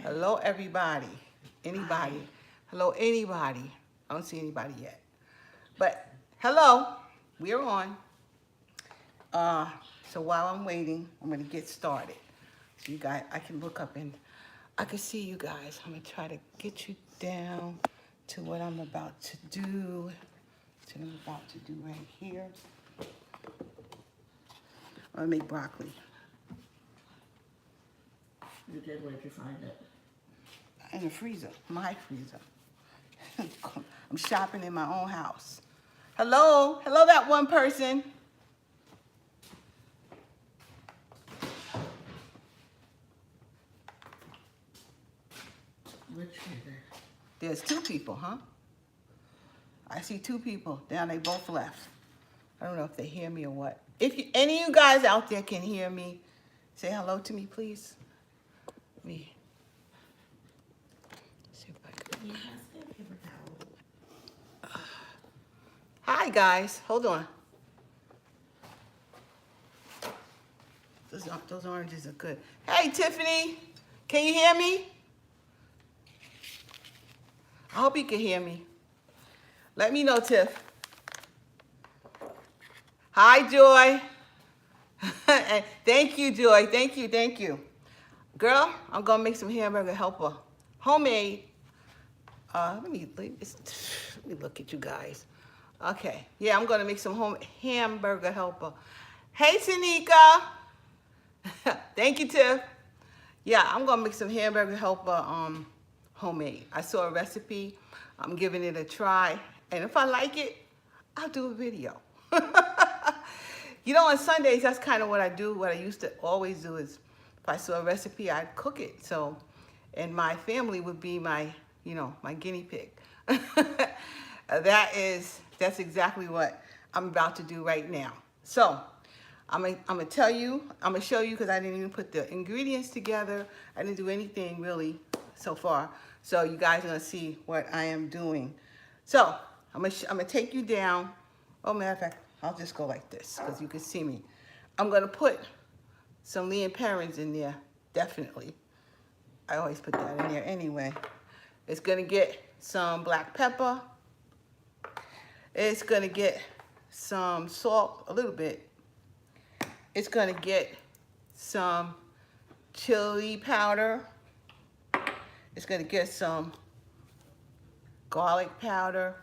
Hello, everybody. Anybody? Hello, anybody? I don't see anybody yet. But hello, we're on. Uh, so while I'm waiting, I'm going to get started. So you guys, I can look up and I can see you guys. I'm going to try to get you down to what I'm about to do. Right here. I'm going to make broccoli. You did, where'd you find it? In the freezer, my freezer. I'm shopping in my own house. Hello, hello, that one person. Which freezer? There's two people, huh? I see two people. Now they both left. I don't know if they hear me or what. If any of you guys out there can hear me, say hello to me, please. Me. See if I can. Yes, paper towel. Hi guys, hold on. Those oranges are good. Hey Tiffany, can you hear me? I hope you can hear me. Let me know, Tiff. Hi, Joy. Thank you, Joy. Thank you. Girl, I'm gonna make some hamburger helper. Homemade. Let me look at you guys. Okay, yeah, I'm gonna make some hamburger helper. Hey, Tanika. Thank you, Tiff. Yeah, I'm gonna make some hamburger helper homemade. I saw a recipe. I'm giving it a try, and if I like it, I'll do a video. You know, on Sundays, that's kind of what I do. What I used to always do is, if I saw a recipe, I'd cook it. So, and my family would be my, my guinea pig. That's exactly what I'm about to do right now. So, I'm gonna tell you, I'm gonna show you, because I didn't even put the ingredients together. I didn't do anything really so far. So you guys are gonna see what I am doing. So I'm gonna take you down. Oh, matter of fact, I'll just go like this because you can see me. I'm gonna put some Lee and Perrins in there, definitely. I always put that in there anyway. It's gonna get some black pepper. It's gonna get some salt, a little bit. It's gonna get some chili powder. It's gonna get some garlic powder.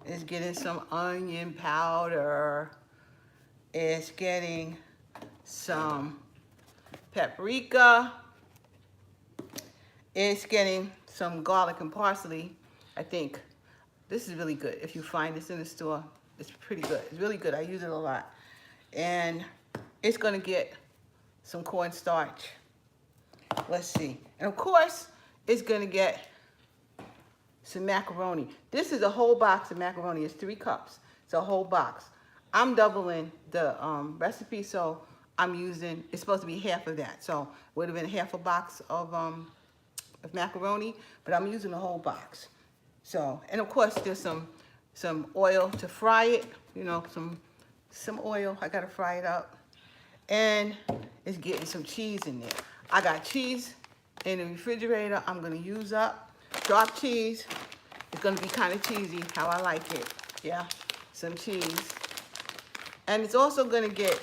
It's getting some onion powder. It's getting some paprika. It's getting some garlic and parsley. I think this is really good. If you find this in the store, it's pretty good. It's really good. I use it a lot. And it's gonna get some cornstarch. Let's see. And of course, it's gonna get some macaroni. This is a whole box of macaroni. It's 3 cups. It's a whole box. I'm doubling the recipe, so I'm using, it's supposed to be half of that. So it would have been half a box of macaroni, but I'm using the whole box. So, and of course, there's some oil to fry it. Some oil. I gotta fry it up, and it's getting some cheese in there. I got cheese in the refrigerator. I'm gonna use up. Drop cheese. It's gonna be kind of cheesy, how I like it. Yeah, some cheese. And it's also gonna get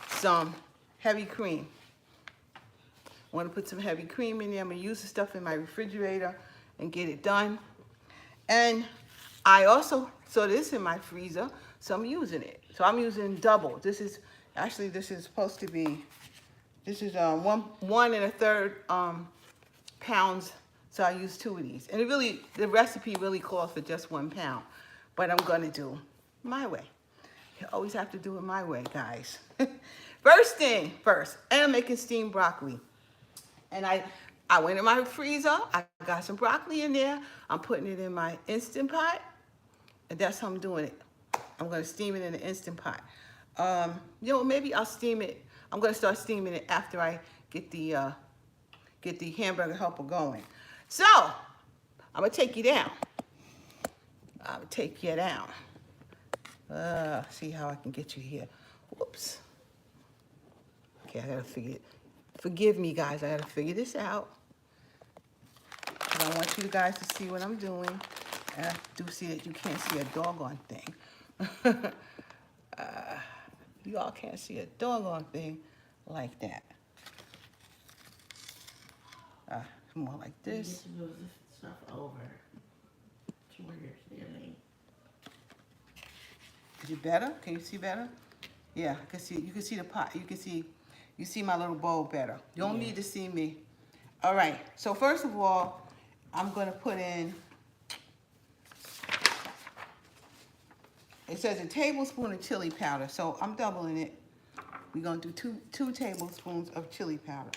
some heavy cream. I wanna put some heavy cream in there. I'm gonna use the stuff in my refrigerator and get it done. And I also saw this in my freezer, so I'm using it. So I'm using double. This is supposed to be, this is 1 1/3 pounds. So I use 2 of these. And the recipe really calls for just 1 pound. But I'm gonna do my way. You always have to do it my way, guys. First thing first, and I'm making steamed broccoli. And I went in my freezer, I got some broccoli in there. I'm putting it in my Instant Pot. And that's how I'm doing it. I'm gonna steam it in the Instant Pot. Maybe I'll steam it. I'm gonna start steaming it after I get the hamburger helper going. So, I'm gonna take you down. See how I can get you here. Whoops. Okay, I gotta Forgive me, guys. I gotta figure this out. And I want you guys to see what I'm doing. And I do see that you can't see a doggone thing. You all can't see a doggone thing like that. More like You this. get to move this stuff over to where you're standing. Is it better? Can you see better? Yeah, I can see. You can see the pot. You see my little bowl better. You don't need to see me. All right. So first of all, I'm gonna put in. It says a tablespoon of chili powder, so I'm doubling it. We're gonna do two tablespoons of chili powder.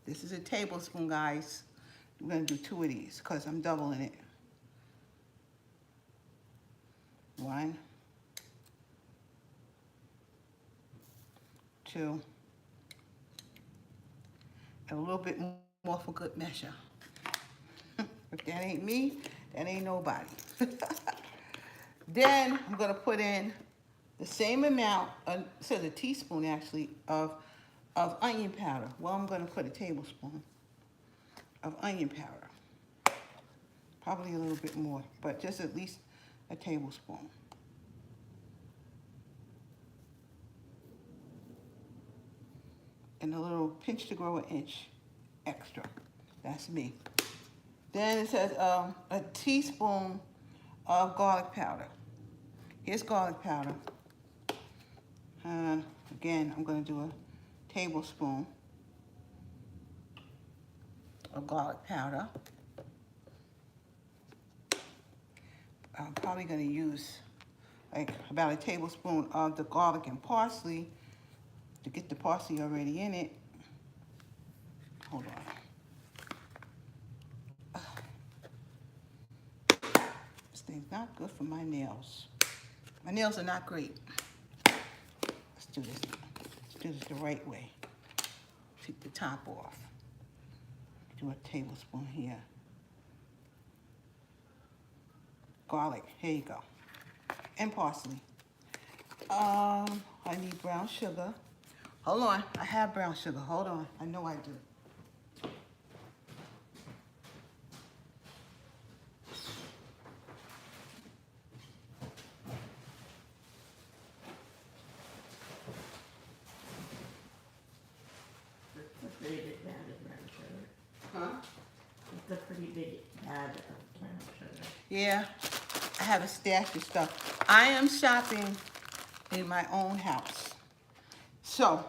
This is a tablespoon, guys. We're gonna do 2 of these because I'm doubling it. 1, 2, and a little bit more for good measure. If that ain't me, that ain't nobody. Then I'm gonna put in the same amount, it says a teaspoon actually, of onion powder. Well, I'm gonna put a tablespoon of onion powder. Probably a little bit more, but just at least a tablespoon. And a little pinch to grow an inch extra. That's me. Then it says a teaspoon of garlic powder. Here's garlic powder. Again, I'm going to do a tablespoon of garlic powder. I'm probably going to use like about a tablespoon of the garlic and parsley to get the parsley already in it. Hold on. This thing's not good for my nails. My nails are not great. Let's do this. Let's do this the right way. Take the top off. Do a tablespoon here. Garlic, here you go. And parsley. I need brown sugar. Hold on, I have brown sugar. Hold on, I know I do. It's a pretty big bag of brown sugar. Huh? It's a pretty big bag of brown sugar. Yeah, I have a stash of stuff. I am shopping in my own house. So,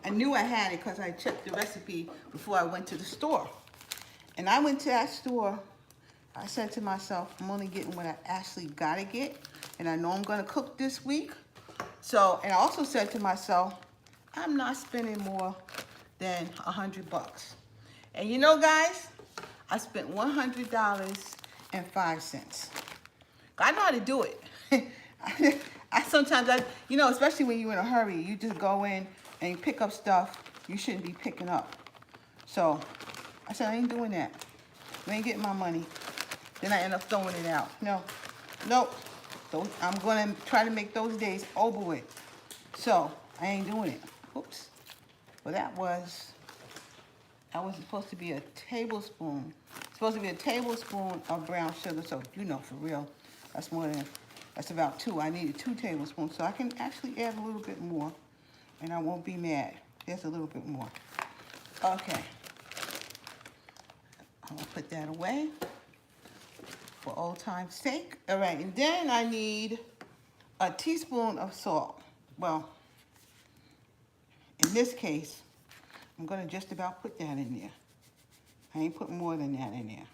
I knew I had it because I checked the recipe before I went to the store. And I went to that store, I said to myself, I'm only getting what I actually gotta get. And I know I'm gonna cook this week. So, and I also said to myself, I'm not spending more than $100. And you know, guys, I spent $100.05. I know how to do it. I sometimes, you know, especially when you're in a hurry, you just go in and you pick up stuff you shouldn't be picking up. So I said, I ain't doing that. I ain't getting my money. Then I end up throwing it out. No, nope. So I'm going to try to make those days over with. So I ain't doing it. Oops. Well, that was supposed to be a tablespoon. It's supposed to be a tablespoon of brown sugar. So, you know, for real, that's about 2. I needed 2 tablespoons. So I can actually add a little bit more and I won't be mad. There's a little bit more. Okay. I'm gonna put that away for old time's sake. All right, and then I need a teaspoon of salt. Well, in this case, I'm gonna just about put that in there. I ain't put more than that in there.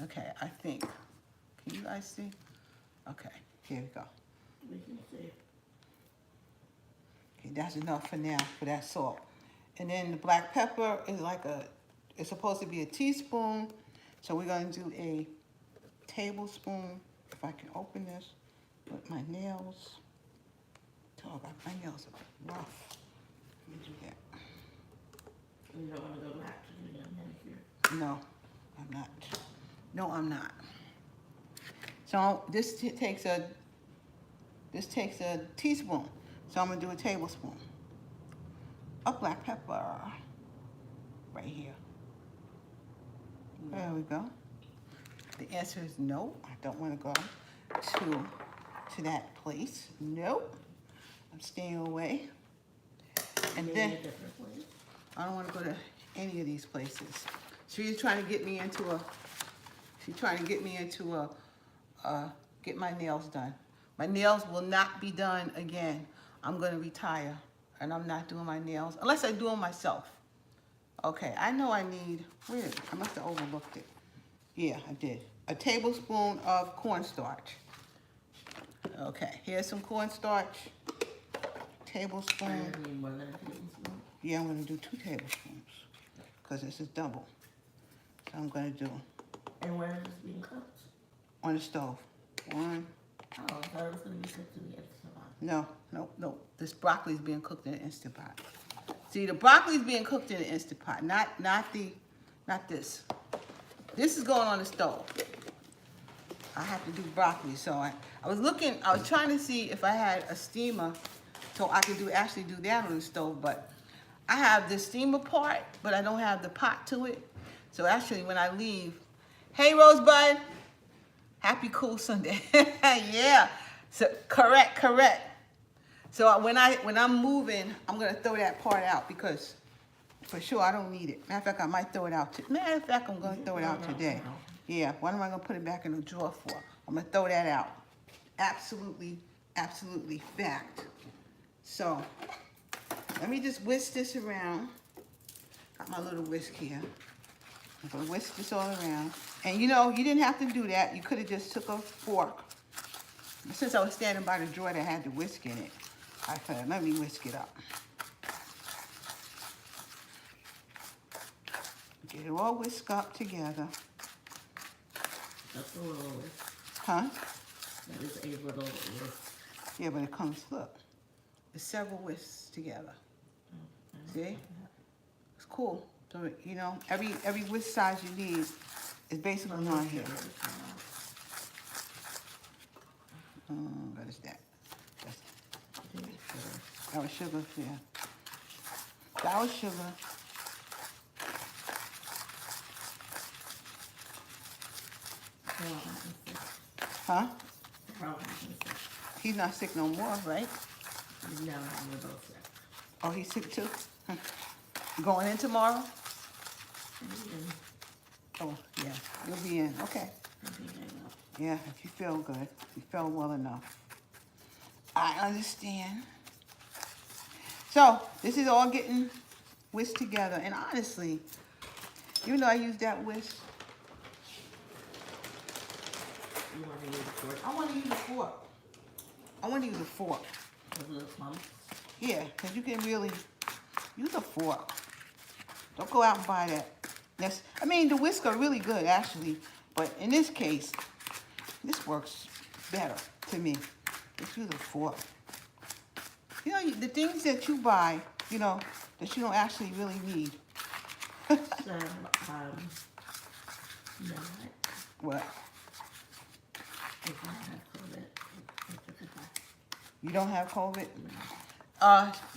Okay, I think. Can you guys see? Okay, here we go. We can see. Okay, that's enough for now for that salt. And then the black pepper is like it's supposed to be a teaspoon. So we're gonna do a tablespoon. If I can open this with my nails. Oh, my nails are rough. Let me do that. You don't want to go back to doing a manicure. No, I'm not. No, I'm not. So this takes a teaspoon. So I'm gonna do a tablespoon of black pepper right here. There we go. The answer is no. I don't want to go to that place. Nope. I'm staying away. And then I don't want to go to any of these places. She's trying to get me into get my nails done. My nails will not be done again. I'm going to retire, and I'm not doing my nails unless I do them myself. Okay, I know I need, where is it? I must have overlooked it. Yeah, I did. A tablespoon of cornstarch. Okay, here's some cornstarch. Tablespoon. Yeah, I'm going to do 2 tablespoons because this is double. So I'm going to do. And where is this being cooked? On the stove. 1. Oh, I thought it was going to be cooked in the Instant Pot. No. This broccoli is being cooked in an Instant Pot. See, the broccoli is being cooked in an Instant Pot, not this. This is going on the stove. I have to do broccoli, so I was trying to see if I had a steamer so I could actually do that on the stove, but I have the steamer part, but I don't have the pot to it. So actually when I leave, hey Rosebud, happy cool Sunday. Yeah, so correct. So when I'm moving, I'm gonna throw that part out because for sure I don't need it. Matter of fact, I might throw it out. Matter of fact, I'm gonna throw it out today. Yeah, what am I gonna put it back in the drawer for? I'm gonna throw that out. Absolutely fact. So let me just whisk this around. Got my little whisk here. I'm gonna whisk this all around. And you know, you didn't have to do that. You could have just took a fork. But since I was standing by the drawer that had the whisk in it, I thought, let me whisk it up. Get it all whisked up together. That's a little whisk. Huh? That is a little whisk. Yeah, but it comes, look. There's several whisks together. See? It's cool. So, you know, every whisk size you need is basically on here. What is that? That was sugar, yeah. That was sugar. Huh? He's not sick no more, right? No, we're both sick. Oh, he's sick too? Going in tomorrow? Oh, yeah, you'll be in, okay. Yeah, if you feel good, you feel well enough. I understand. So, this is all getting whisked together, and honestly, even though I use that whisk, You want to use a fork? I want to use a fork. I want to use a fork. With little clumps? Yeah, because you can really use a fork. Don't go out and buy that. I mean, the whisks are really good, actually. But in this case, this works better to me. Just use a fork. You know, the things that you buy, you know, that you don't actually really need. No. What? If I have COVID, it's okay. You don't have COVID?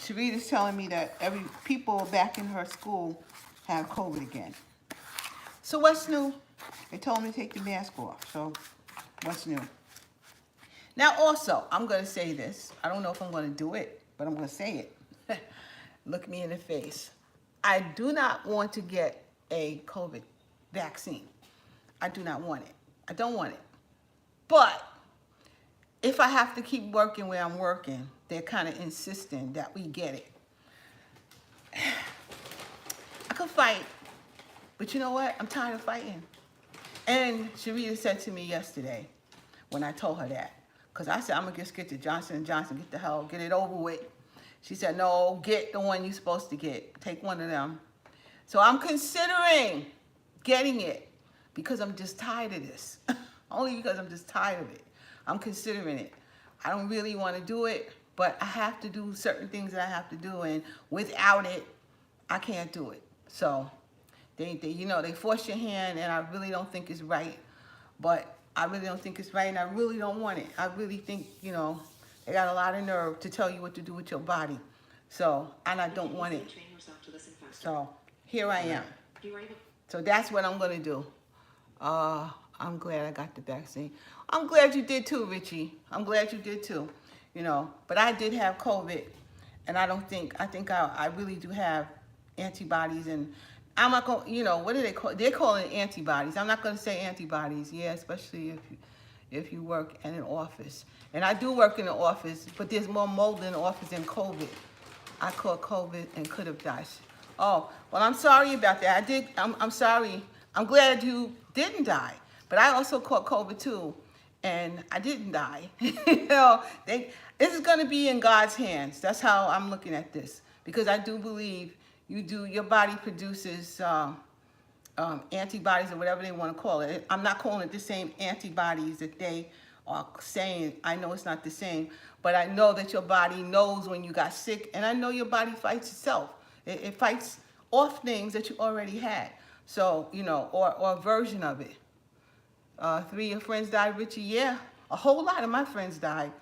Sharita's telling me that people back in her school have COVID again. So what's new? They told me to take the mask off, so what's new? Now also, I'm going to say this. I don't know if I'm going to do it, but I'm going to say it. Look me in the face. I do not want to get a COVID vaccine. I do not want it. I don't want it. But if I have to keep working where I'm working, they're kind of insisting that we get it. I could fight, but you know what? I'm tired of fighting. And Sharita said to me yesterday when I told her that, because I said, I'm going to just get the Johnson & Johnson, get it over with. She said, no, get the one you're supposed to get. Take one of them. So I'm considering getting it because I'm just tired of this. Only because I'm just tired of it. I'm considering it. I don't really want to do it, but I have to do certain things that I have to do, and without it, I can't do it. So they force your hand, and I really don't think it's right. But I really don't think it's right, and I really don't want it. I really think, They got a lot of nerve to tell you what to do with your body. So, and I don't want it. So, here I am. So that's what I'm going to do. I'm glad I got the vaccine. I'm glad you did too, Richie. I'm glad you did too. You know, but I did have COVID, and I think I really do have antibodies, and I'm not going, you know, what do they call? They're calling it antibodies. I'm not going to say antibodies, yeah, especially if you work in an office. And I do work in an office, but there's more mold in the office than COVID. I caught COVID and could have died. Oh, well, I'm sorry about that. I'm sorry. I'm glad you didn't die. But I also caught COVID too, and I didn't die. You know, this is going to be in God's hands. That's how I'm looking at this. Because I do believe your body produces antibodies or whatever they want to call it. I'm not calling it the same antibodies that they are saying. I know it's not the same, but I know that your body knows when you got sick, and I know your body fights itself. It fights off things that you already had. So, you know, or a version of it. 3 of your friends died, Richie? Yeah, a whole lot of my friends died.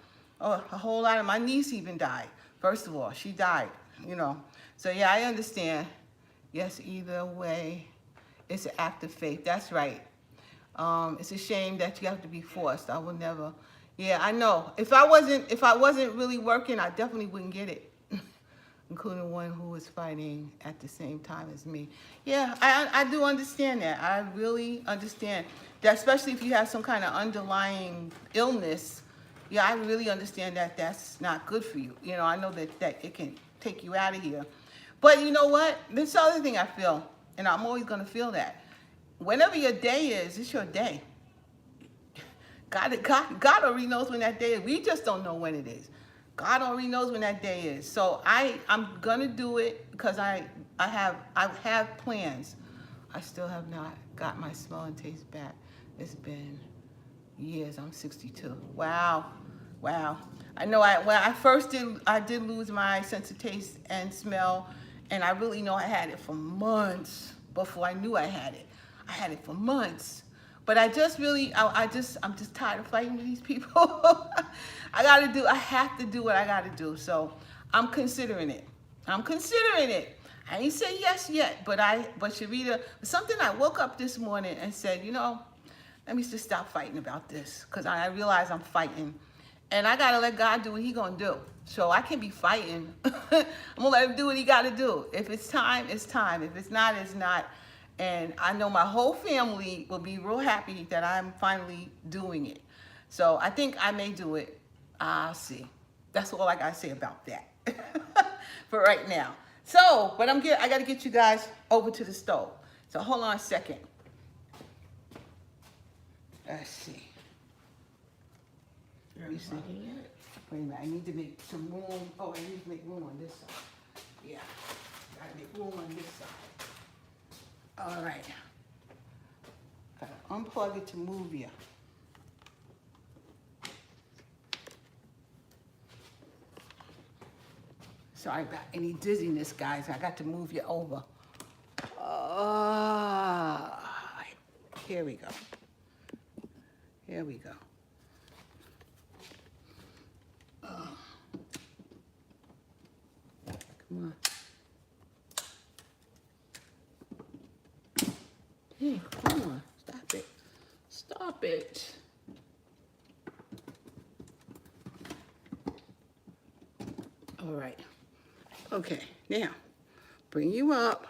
Oh, a whole lot of my niece even died. First of all, she died, you know. So, yeah, I understand. Yes, either way, it's an act of faith. That's right. It's a shame that you have to be forced. I will never. Yeah, I know. If I wasn't really working, I definitely wouldn't get it. Including one who was fighting at the same time as me. Yeah, I do understand that. I really understand that, especially if you have some kind of underlying illness. Yeah, I really understand that that's not good for you. You know, I know that it can take you out of here. But you know what? This other thing I feel, and I'm always going to feel that. Whenever your day is, it's your day. God already knows when that day is. We just don't know when it is. God already knows when that day is. So I'm gonna do it because I have plans. I still have not got my smell and taste back. It's been years. I'm 62. Wow. I know when I first did lose my sense of taste and smell, and I really know I had it for months before I knew I had it. I had it for months. But I'm just tired of fighting with these people. I have to do what I gotta do. So I'm considering it. I ain't say yes yet, but Sharita, something I woke up this morning and said, you know, let me just stop fighting about this, because I realize I'm fighting. And I gotta let God do what he gonna do. So I can be fighting. I'm gonna let him do what he gotta do. If it's time, it's time. If it's not, it's not. And I know my whole family will be real happy that I'm finally doing it. So I think I may do it. I'll see. That's all I gotta say about that for right now. So, but I gotta get you guys over to the stove. So hold on a second. Let's see. Let me see. Wait a minute, I need to make some room. Oh, I need to make room on this side. Yeah, gotta make room on this side. All right. Gotta unplug it to move you. Sorry about any dizziness, guys. I got to move you over. Here we go. Here we go. Come on. Hey, come on. Stop it. Stop it. All right. Okay, now, bring you up,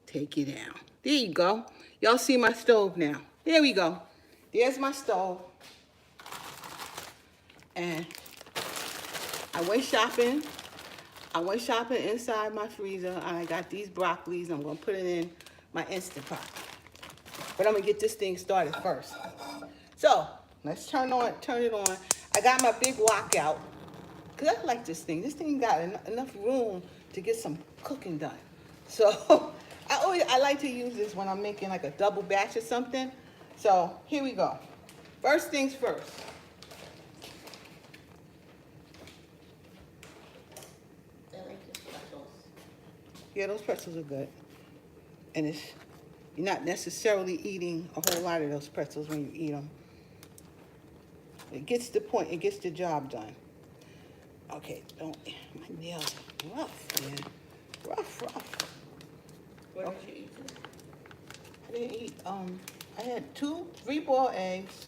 take you down. There you go. Y'all see my stove now. There we go. There's my stove. And I went shopping. Inside my freezer. I got these broccolis. I'm going to put it in my Instant Pot. But I'm going to get this thing started first. So, let's turn it on. I got my big wok out. Because I like this thing. This thing got enough room to get some cooking done. So I like to use this when I'm making like a double batch or something. So here we go. First things first. I like the pretzels. Yeah, those pretzels are good. And you're not necessarily eating a whole lot of those pretzels when you eat them. It gets the point. It gets the job done. Okay, don't, my nails are rough, man. Rough. What did you eat today? I didn't eat, I had 3 boiled eggs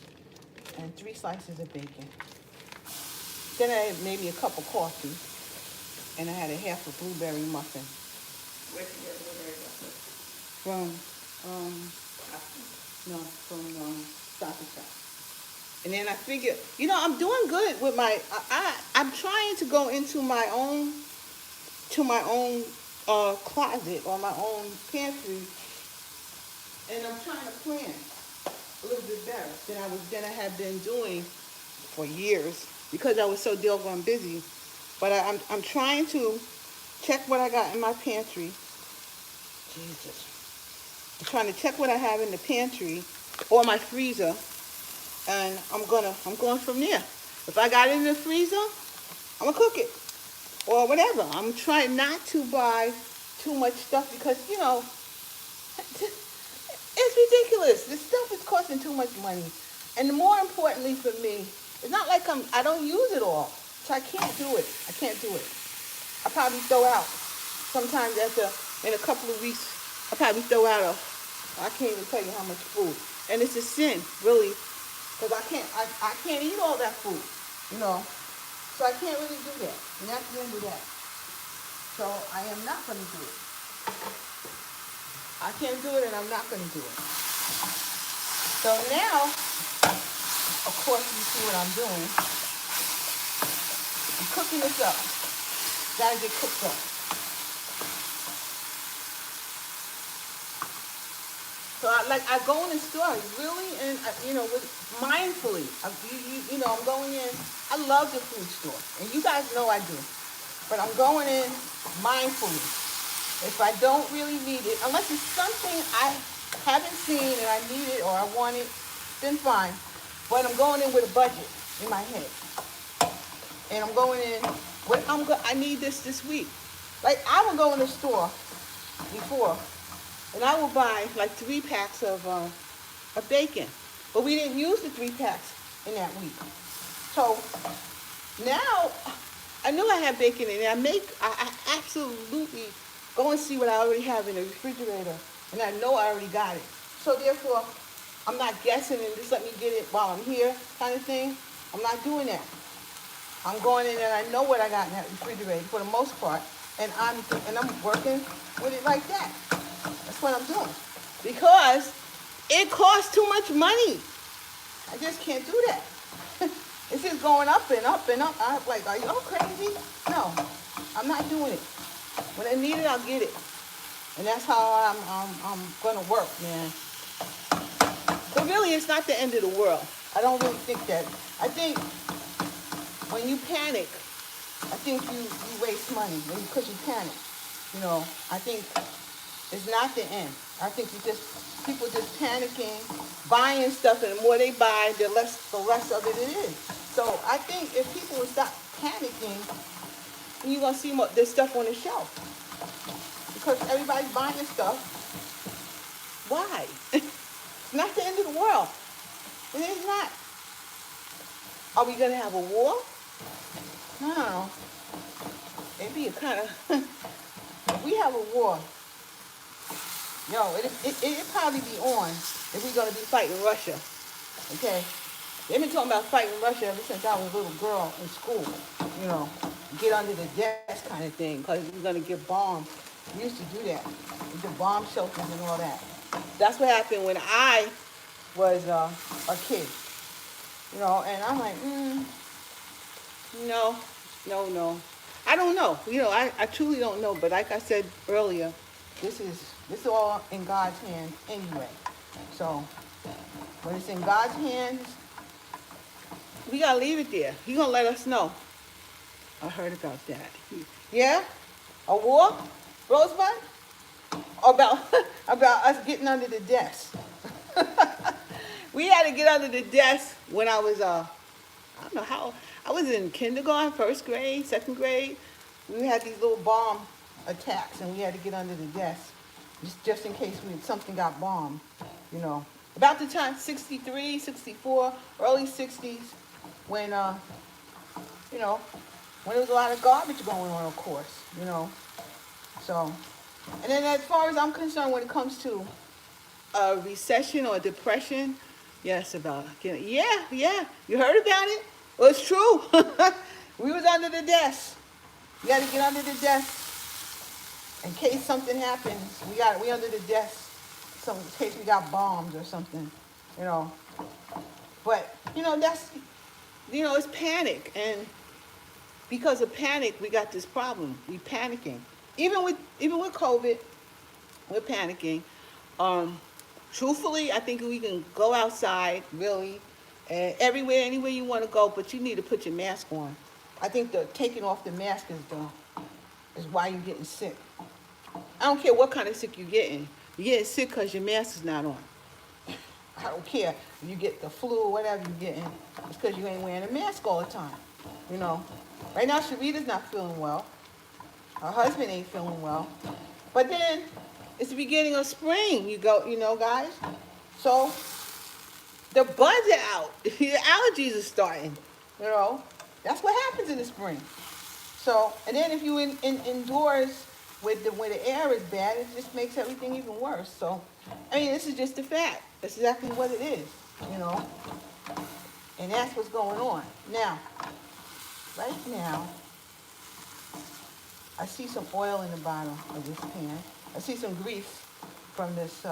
and 3 slices of bacon. Then I had maybe a cup of coffee, and I had a half a blueberry muffin Where did you get blueberry muffin? from, Stop and Shop. And then I figured, I'm doing good with my, I'm trying to go into my own, closet or my own pantry, and I'm trying to plan a little bit better than I have been doing for years because I was so doggone busy. But I'm trying to check what I got in my pantry. Jesus. I'm trying to check what I have in the pantry or my freezer, and I'm going from there. If I got it in the freezer, I'm gonna cook it or whatever. I'm trying not to buy too much stuff because it's ridiculous. This stuff is costing too much money, and more importantly for me, it's not like I don't use it all, so I can't do it. I probably throw out sometimes in a couple of weeks. I probably throw out I can't even tell you how much food, and it's a sin, really, because I can't eat all that food, so I can't really do that, and that's the end of that. So I am not going to do it. I can't do it, and I'm not going to do it. So now, of course, you see what I'm doing. I'm cooking this up. Gotta get cooked up. So I go in the store really, and mindfully. I'm going in. I love the food store, and you guys know I do. But I'm going in mindfully. If I don't really need it, unless it's something I haven't seen and I need it or I want it, then fine. But I'm going in with a budget in my head, and I'm going in. I need this week. Like I would go in the store before, and I would buy like 3 packs of bacon, but we didn't use the 3 packs in that week. So now I knew I had bacon in it. I absolutely go and see what I already have in the refrigerator, and I know I already got it. So therefore, I'm not guessing and just let me get it while I'm here kind of thing. I'm not doing that. I'm going in and I know what I got in that refrigerator for the most part, and I'm working with it like that. That's what I'm doing because it costs too much money. I just can't do that. It's just going up and up and up. I'm like, are you all crazy? No, I'm not doing it. When I need it, I'll get it, and that's how I'm gonna work, man. But really, it's not the end of the world. I don't really think that. I think when you panic, I think you waste money because you panic. I think it's not the end. I think people just panicking, buying stuff, and the more they buy, the less of it is. So I think if people would stop panicking, you're gonna see this stuff on the shelf because everybody's buying stuff. Why? It's not the end of the world. It is not. Are we gonna have a war? No. It'd be a kind of. If we have a war, it'd probably be on if we're gonna be fighting Russia. Okay. They've been talking about fighting Russia ever since I was a little girl in school. Get under the desk kind of thing because we're going to get bombed. We used to do that. The bomb shelters and all that. That's what happened when I was a kid. And I'm like, no. I don't know. I truly don't know. But like I said earlier, this is all in God's hands anyway. So when it's in God's hands, we got to leave it there. He's going to let us know. I heard about that. Yeah? A war? Rosebud? About us getting under the desk. We had to get under the desk when I was, I don't know how, I was in kindergarten, 1st grade, 2nd grade. We had these little bomb attacks, and we had to get under the desk just in case something got bombed, About the time, 63, 64, early 60s, when, when there was a lot of garbage going on, of course, you know. So, and then as far as I'm concerned, when it comes to a recession or depression, yes, about, yeah, you heard about it? Well, it's true. We was under the desk. You got to get under the desk in case something happens. We under the desk, in case we got bombs or something, you know. But it's panic, and because of panic, we got this problem. We panicking. Even with COVID, we're panicking. Truthfully, I think we can go outside, really, and everywhere, anywhere you want to go, but you need to put your mask on. I think the taking off the mask is why you're getting sick. I don't care what kind of sick you're getting. You're getting sick because your mask is not on. I don't care if you get the flu or whatever you're getting. It's because you ain't wearing a mask all the time. You know. Right now, Sharita's not feeling well. Her husband ain't feeling well. But then, it's the beginning of spring, guys. So, the buds are out. The allergies are starting. You know. That's what happens in the spring. So, and then if you indoors where the air is bad, it just makes everything even worse. So, I mean, this is just a fact. That's exactly what it is, you know. And that's what's going on. Now, right now, I see some oil in the bottom of this pan. I see some grease from this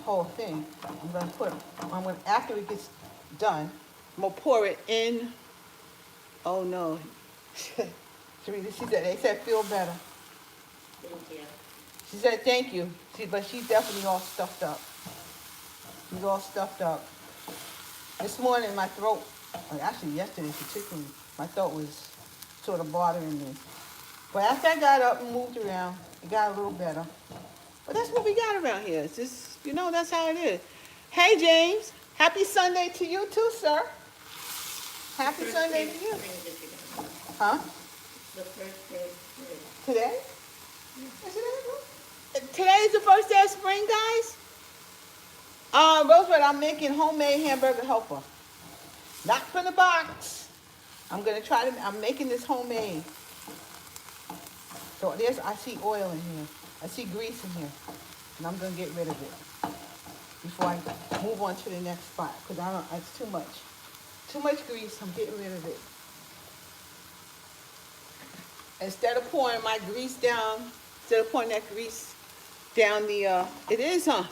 whole thing. After it gets done, I'm gonna pour it in. Oh no. They said feel better. Thank you. She said thank you. But she's definitely all stuffed up. She's all stuffed up. This morning my throat, actually yesterday particularly, my throat was sort of bothering me. But after I got up and moved around, it got a little better. But that's what we got around here. It's just, that's how it is. Hey James, happy Sunday to you too, sir. Happy Sunday to you. Huh? The first day of spring. Today? Today is the first day of spring, guys? Roosevelt, I'm making homemade hamburger helper. Not from the box. I'm making this homemade. So I see oil in here. I see grease in here. And I'm going to get rid of it before I move on to the next spot. Because it's too much. Too much grease, I'm getting rid of it. Instead of pouring that grease down it is, huh?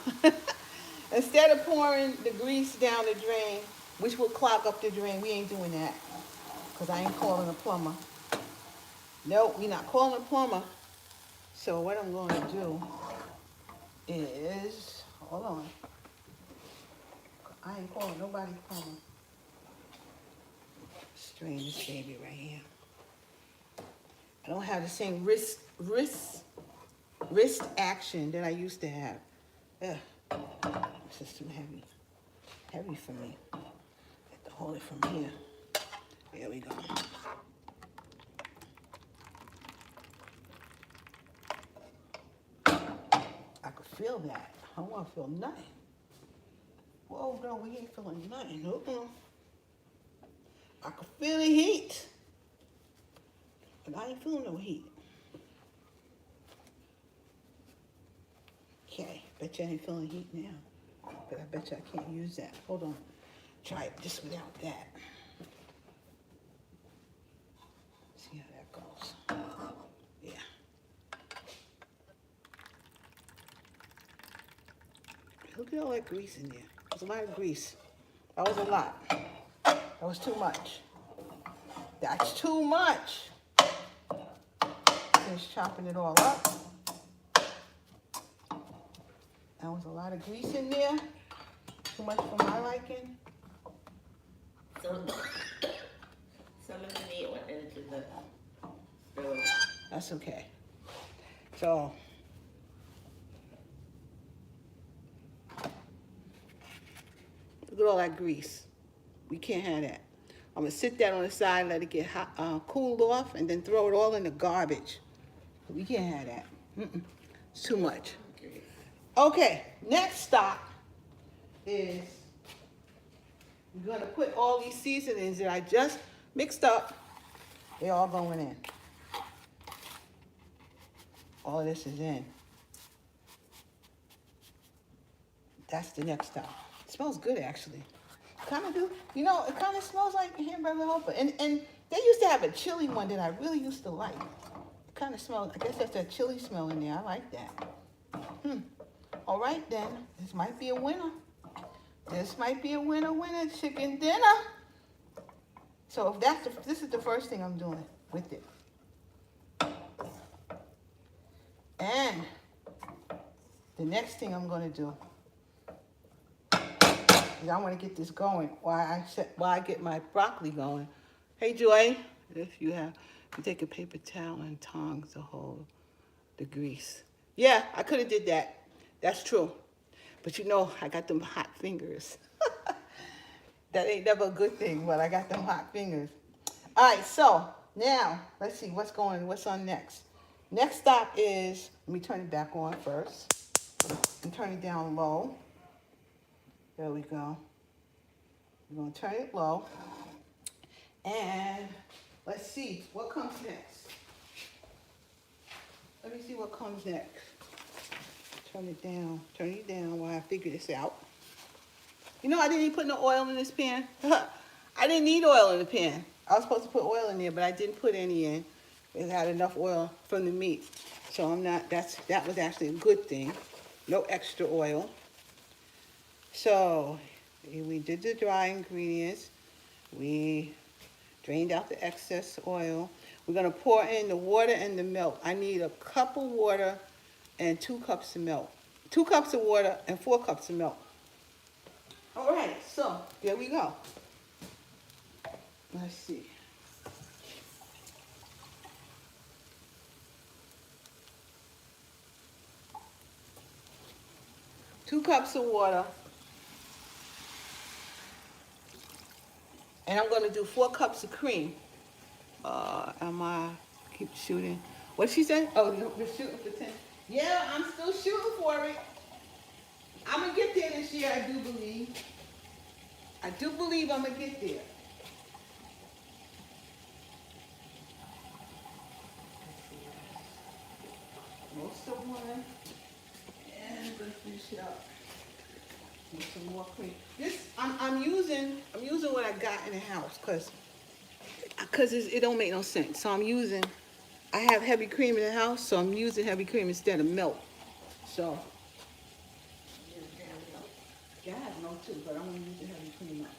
Instead of pouring the grease down the drain, which will clog up the drain, we ain't doing that. Because I ain't calling a plumber. Nope, we not calling a plumber. So what I'm going to do is, hold on. I ain't calling nobody plumber. Strain this baby right here. I don't have the same wrist action that I used to have. Ugh. This is too heavy for me. I have to hold it from here. There we go. I could feel that. I don't want to feel nothing. Whoa, no, we ain't feeling nothing. I could feel the heat. But I ain't feeling no heat. Okay, bet you I ain't feeling heat now. But I bet you I can't use that. Hold on. Try it just without that. See how that goes. Yeah. Look at all that grease in there. There's a lot of grease. That was a lot. That was too much. That's too much. Finish chopping it all up. That was a lot of grease in there. Too much for my liking. So, some of the meat went into the stove. That's okay. So, look at all that grease. We can't have that. I'm going to sit that on the side, let it get hot, cooled off, and then throw it all in the garbage. We can't have that. It's too much. Okay, next stop is You're gonna put all these seasonings that I just mixed up. They're all going in. All of this is in. That's the next step. It smells good, actually. Kind of do, you know, it kind of smells like Hamburger Helper. And they used to have a chili one that I really used to like. It kind of smells, I guess that's that chili smell in there. I like that. All right, then. This might be a winner. This might be a winner, chicken dinner. So if that's this is the first thing I'm doing with it. And the next thing I'm gonna do is I want to get this going while I get my broccoli going. Hey Joy, if you take a paper towel and tongs to hold the grease. Yeah, I could have did that. That's true. But you know, I got them hot fingers. That ain't never a good thing, but I got them hot fingers. All right, so now let's see what's on next. Next stop is, let me turn it back on first and turn it down low. There we go. We're gonna turn it low. And let's see what comes next. Let me see what comes next. Turn it down while I figure this out. You know, I didn't even put no oil in this pan. I didn't need oil in the pan. I was supposed to put oil in there, but I didn't put any in. It had enough oil from the meat. So that was actually a good thing. No extra oil. So we did the dry ingredients. We drained out the excess oil. We're gonna pour in the water and the milk. I need a cup of water and 2 cups of milk. 2 cups of water and 4 cups of milk. All right, so there we go. Let's see. Two cups of water. And I'm gonna do 4 cups of cream. Keep shooting. What she said? Oh, you're shooting for 10. Yeah, I'm still shooting for it. I'm gonna get there this year, I do believe. I do believe I'm gonna get there. Most of one. And I'm gonna finish it up with some more cream. This I'm using what I got in the house because it don't make no sense. So I have heavy cream in the house, so I'm using heavy cream instead of milk. So yeah, I have milk too, but I'm gonna use the heavy cream now.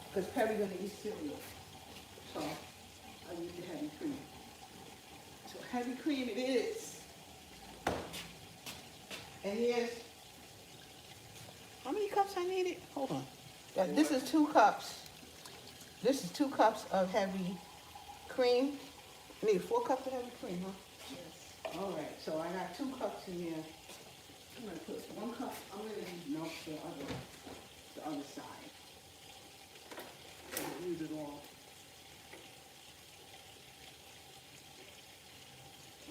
Because Perry's gonna eat cereal. So I use the heavy cream. So heavy cream it is. And here's how many cups I needed? Hold on. Yeah, this is 2 cups. This is 2 cups of heavy cream. I need 4 cups of heavy cream, huh? Yes. All right, so I got 2 cups in there. I'm gonna put 1 cup. I'm gonna use milk for the other side. I'll use it all.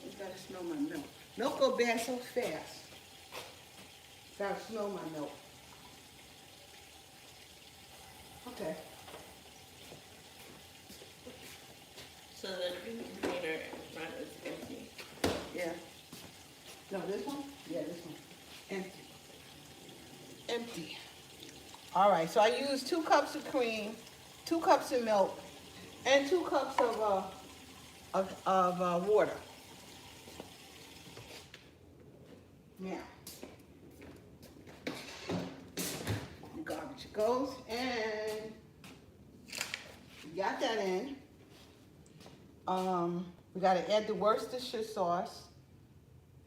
You gotta smell my milk. Milk go bad so fast. Gotta smell my milk. Okay. So the container in front is empty. Yeah. No, this one? Yeah, this one. Empty. Empty. All right, so I used 2 cups of cream, 2 cups of milk, and 2 cups of water. Now, the garbage goes, and we got that in. We got to add the Worcestershire sauce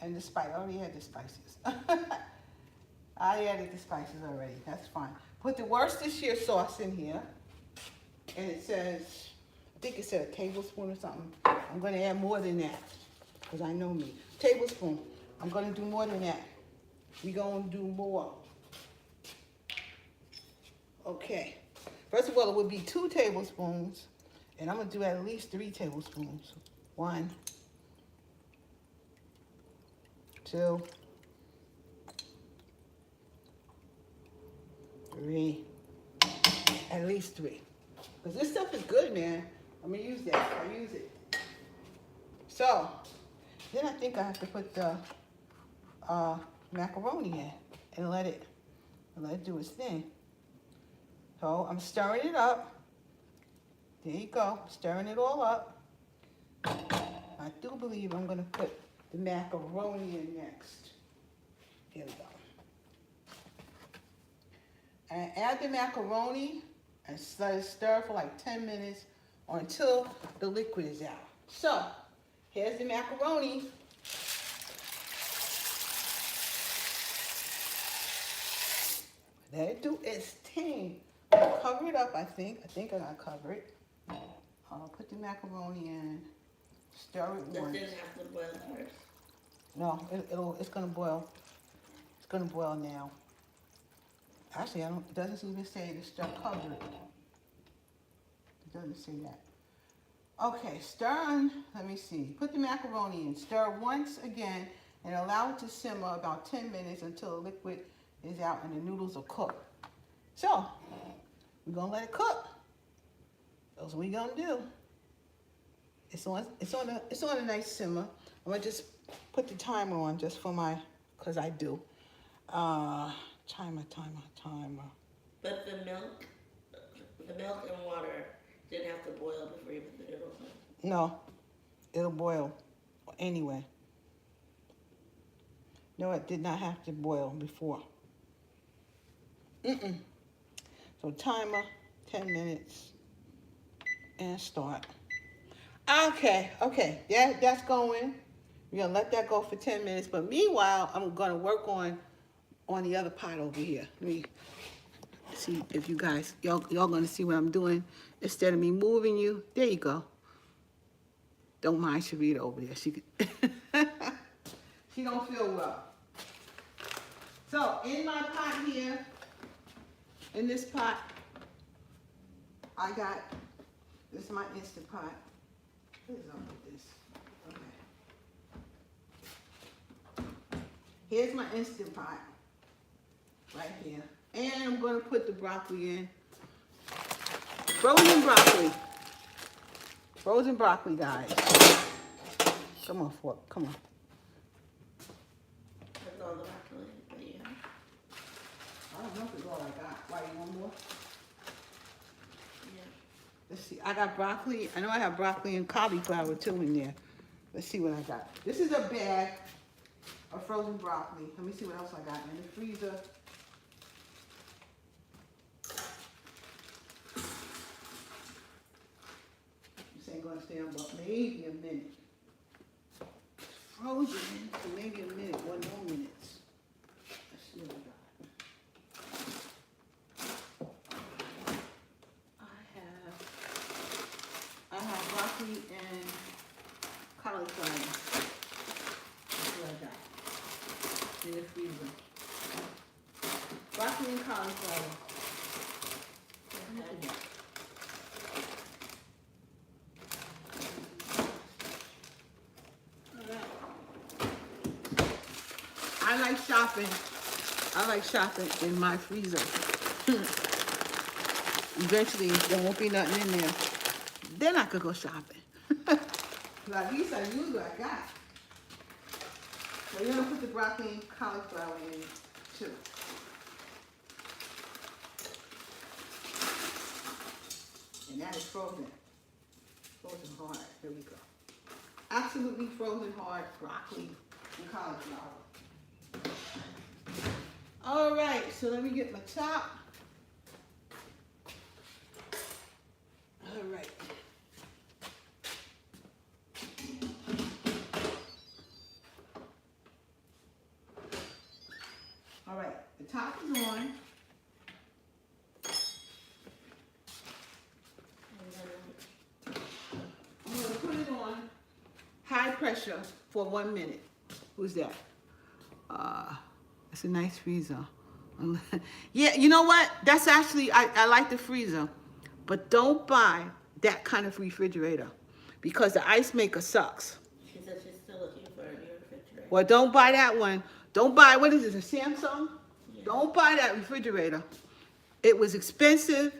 and the spice. I already had the spices. I added the spices already. That's fine. Put the Worcestershire sauce in here, and it says, I think it said a tablespoon or something. I'm going to add more than that because I know me. Tablespoon. I'm going to do more than that. We're going to do more. Okay. First of all, it would be 2 tablespoons, and I'm going to do at least 3 tablespoons. 1, 2, 3. At least 3. Because this stuff is good, man. I'm going to use that. I use it. So, then I think I have to put the macaroni in and let it do its thing. So, I'm stirring it up. There you go. Stirring it all up. I do believe I'm going to put the macaroni in next. Here we go. And add the macaroni and let it stir for like 10 minutes or until the liquid is out. So, here's the macaroni. Let it do its thing. I'll cover it up, I think. I think I gotta cover it. I'll put the macaroni in, stir it Does once. it have to boil first? No, it's gonna boil. It's gonna boil now. Actually, it doesn't even say to stir, cover it. It doesn't say that. Okay, stir on, let me see. Put the macaroni in, stir once again, and allow it to simmer about 10 minutes until the liquid is out and the noodles are cooked. So, we're gonna let it cook. That's what we're gonna do. It's on a nice simmer. I'm gonna just put the timer on just for my, cause I do. Timer. But the milk and water didn't have to boil before you put the noodles in. No, it'll boil anyway. No, it did not have to boil before. So timer, 10 minutes, and start. Okay, that's going. We're gonna let that go for 10 minutes, but meanwhile, I'm gonna work on the other pot over here. Let me see if you guys, y'all gonna see what I'm doing. Instead of me moving you, there you go. Don't mind Sharita over there. She don't feel well. So in my pot here, in this pot, I got, this is my Instant Pot. What is up with this? Okay. Here's my Instant Pot, right here. And I'm gonna put the broccoli in. Frozen broccoli. Frozen broccoli, guys. Come on, fork, come on. That's all the broccoli that you have. I don't know if it's all I got. Why, you want more? Yeah. Let's see, I got broccoli. I know I have broccoli and cauliflower too in there. Let's see what I got. This is a bag of frozen broccoli. Let me see what else I got in the freezer. This ain't gonna stay on but maybe a minute. Frozen for maybe a minute, 1 more minutes. Let's see what I got. I have broccoli and cauliflower. That's what I got in the freezer. Broccoli and cauliflower. Okay. I like shopping in my freezer. Eventually, there won't be nothing in there. Then I could go shopping. But at least I use what I got. So you're gonna put the broccoli and cauliflower in too. And that is frozen. Frozen hard. Here we go. Absolutely frozen hard broccoli and cauliflower. All right, so let me get my top. All right. All right, the top is on. I'm gonna put it on high pressure for 1 minute. Who's that? It's a nice freezer. Yeah, you know what? That's actually, I like the freezer. But don't buy that kind of refrigerator because the ice maker sucks. She said she's still looking for a new refrigerator. Well, don't buy that one. Don't buy, what is this, a Samsung? Yeah. Don't buy that refrigerator. It was expensive,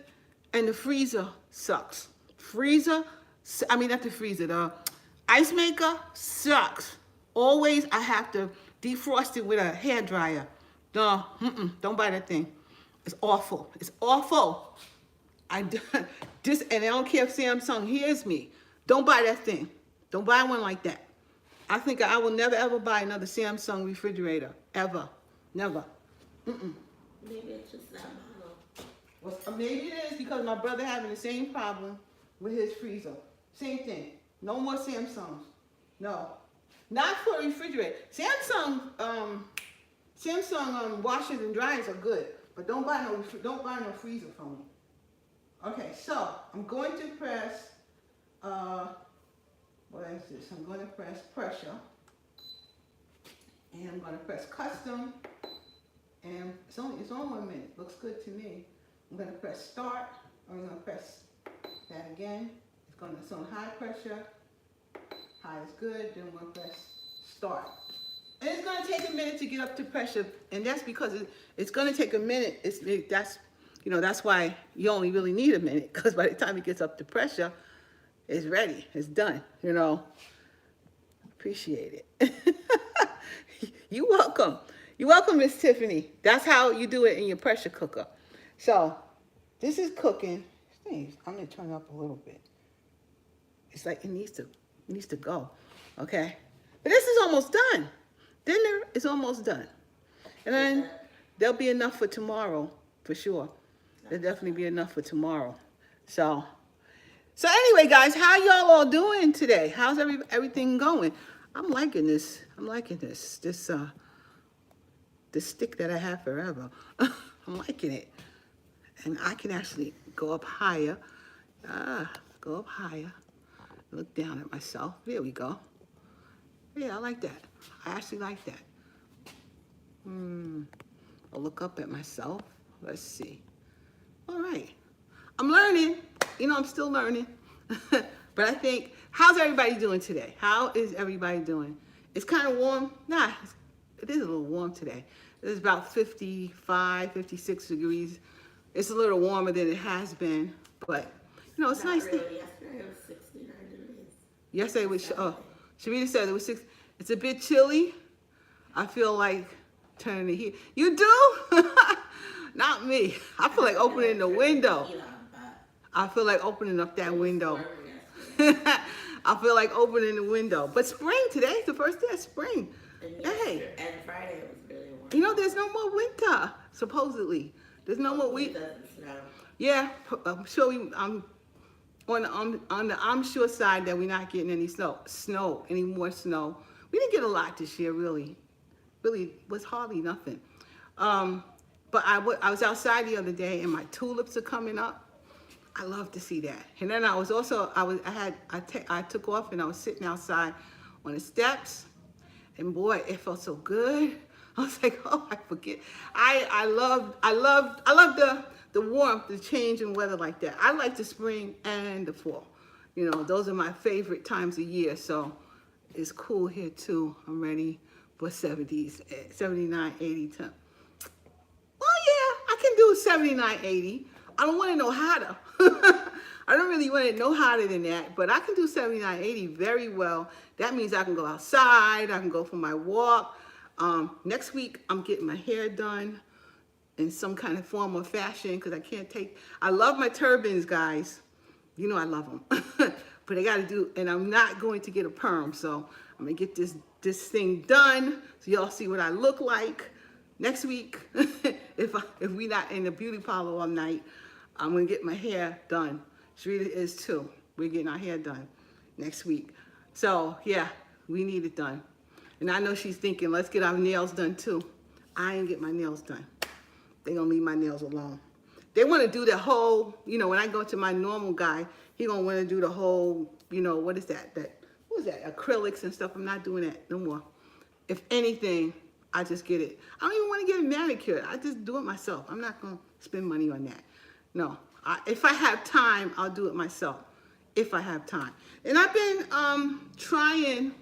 and the freezer sucks. Not the freezer, the ice maker sucks. Always I have to defrost it with a hair dryer. No, don't buy that thing. It's awful. It's awful. And I don't care if Samsung hears me. Don't buy that thing. Don't buy one like that. I think I will never ever buy another Samsung refrigerator. Ever. Never. Maybe it's just that model. Well, maybe it is because my brother having the same problem with his freezer. Same thing. No more Samsungs. No. Not for a refrigerator. Samsung washers and dryers are good, but don't buy no freezer from me. Okay, so I'm going to press what is this? I'm going to press pressure, and I'm going to press custom, and it's only 1 minute. Looks good to me. I'm going to press start. I'm going to press that again. It's on high pressure. High is good. Then I'm going to press start. And it's going to take a minute to get up to pressure, and that's because it's going to take a minute. That's why you only really need a minute, because by the time it gets up to pressure, it's ready. It's done. Appreciate it. You're welcome. You're welcome, Miss Tiffany. That's how you do it in your pressure cooker. So this is cooking. I'm gonna turn it up a little bit. It's like it needs to go. Okay, but this is almost done. Dinner is almost done, and then there'll be enough for tomorrow for sure. There'll definitely be enough for tomorrow. So anyway, guys, how y'all all doing today? How's everything going? I'm liking this. This stick that I have forever. I'm liking it. And I can actually go up higher. Go up higher. Look down at myself. There we go. Yeah, I like that. I actually like that. I'll look up at myself. Let's see. All right. I'm learning. I'm still learning. But I think, how's everybody doing today? How is everybody doing? It's kind of warm. It is a little warm today. It's about 55, 56 degrees. It's a little warmer than it has been, but it's nice. Really. Yesterday it was 69 degrees. Yesterday was, Sharita said it was 6. It's a bit chilly. I feel like turning the heat. You do? Not me. I feel like opening the window. I feel like opening up that window. I feel like opening the window. But spring, today's the first day of spring. Hey. And Friday it was really warm. There's no more winter, supposedly. There's no more winter. Yeah, I'm sure I'm on the I'm sure side that we're not getting any any more snow. We didn't get a lot this year, really. Really was hardly nothing. But I was outside the other day, and my tulips are coming up. I love to see that. And then I took off and I was sitting outside on the steps, and boy, it felt so good. I was like, oh, I forget. I love the warmth, the change in weather like that. I like the spring and the fall. Those are my favorite times of year. So it's cool here too. I'm ready for 70s, 79, 80 temps. Well, yeah, I can do 79, 80. I don't want to know hotter. I don't really want to know hotter than that, but I can do 79, 80 very well. That means I can go outside. I can go for my walk. Next week, I'm getting my hair done in some kind of form or fashion because I love my turbans, guys. I love them. But I got to do, and I'm not going to get a perm, so I'm going to get this thing done so y'all see what I look like next week. If we not in the beauty parlor all night, I'm going to get my hair done. Sharita is too. We're getting our hair done next week. So, yeah, we need it done. And I know she's thinking, let's get our nails done too. I ain't get my nails done. They gonna leave my nails alone. They want to do the whole, when I go to my normal guy, he gonna want to do the whole, what is that? What is that? Acrylics and stuff. I'm not doing that no more. If anything, I just get it. I don't even want to get it manicured. I just do it myself. I'm not gonna spend money on that. No. If I have time, I'll do it myself. If I have time. And I've been trying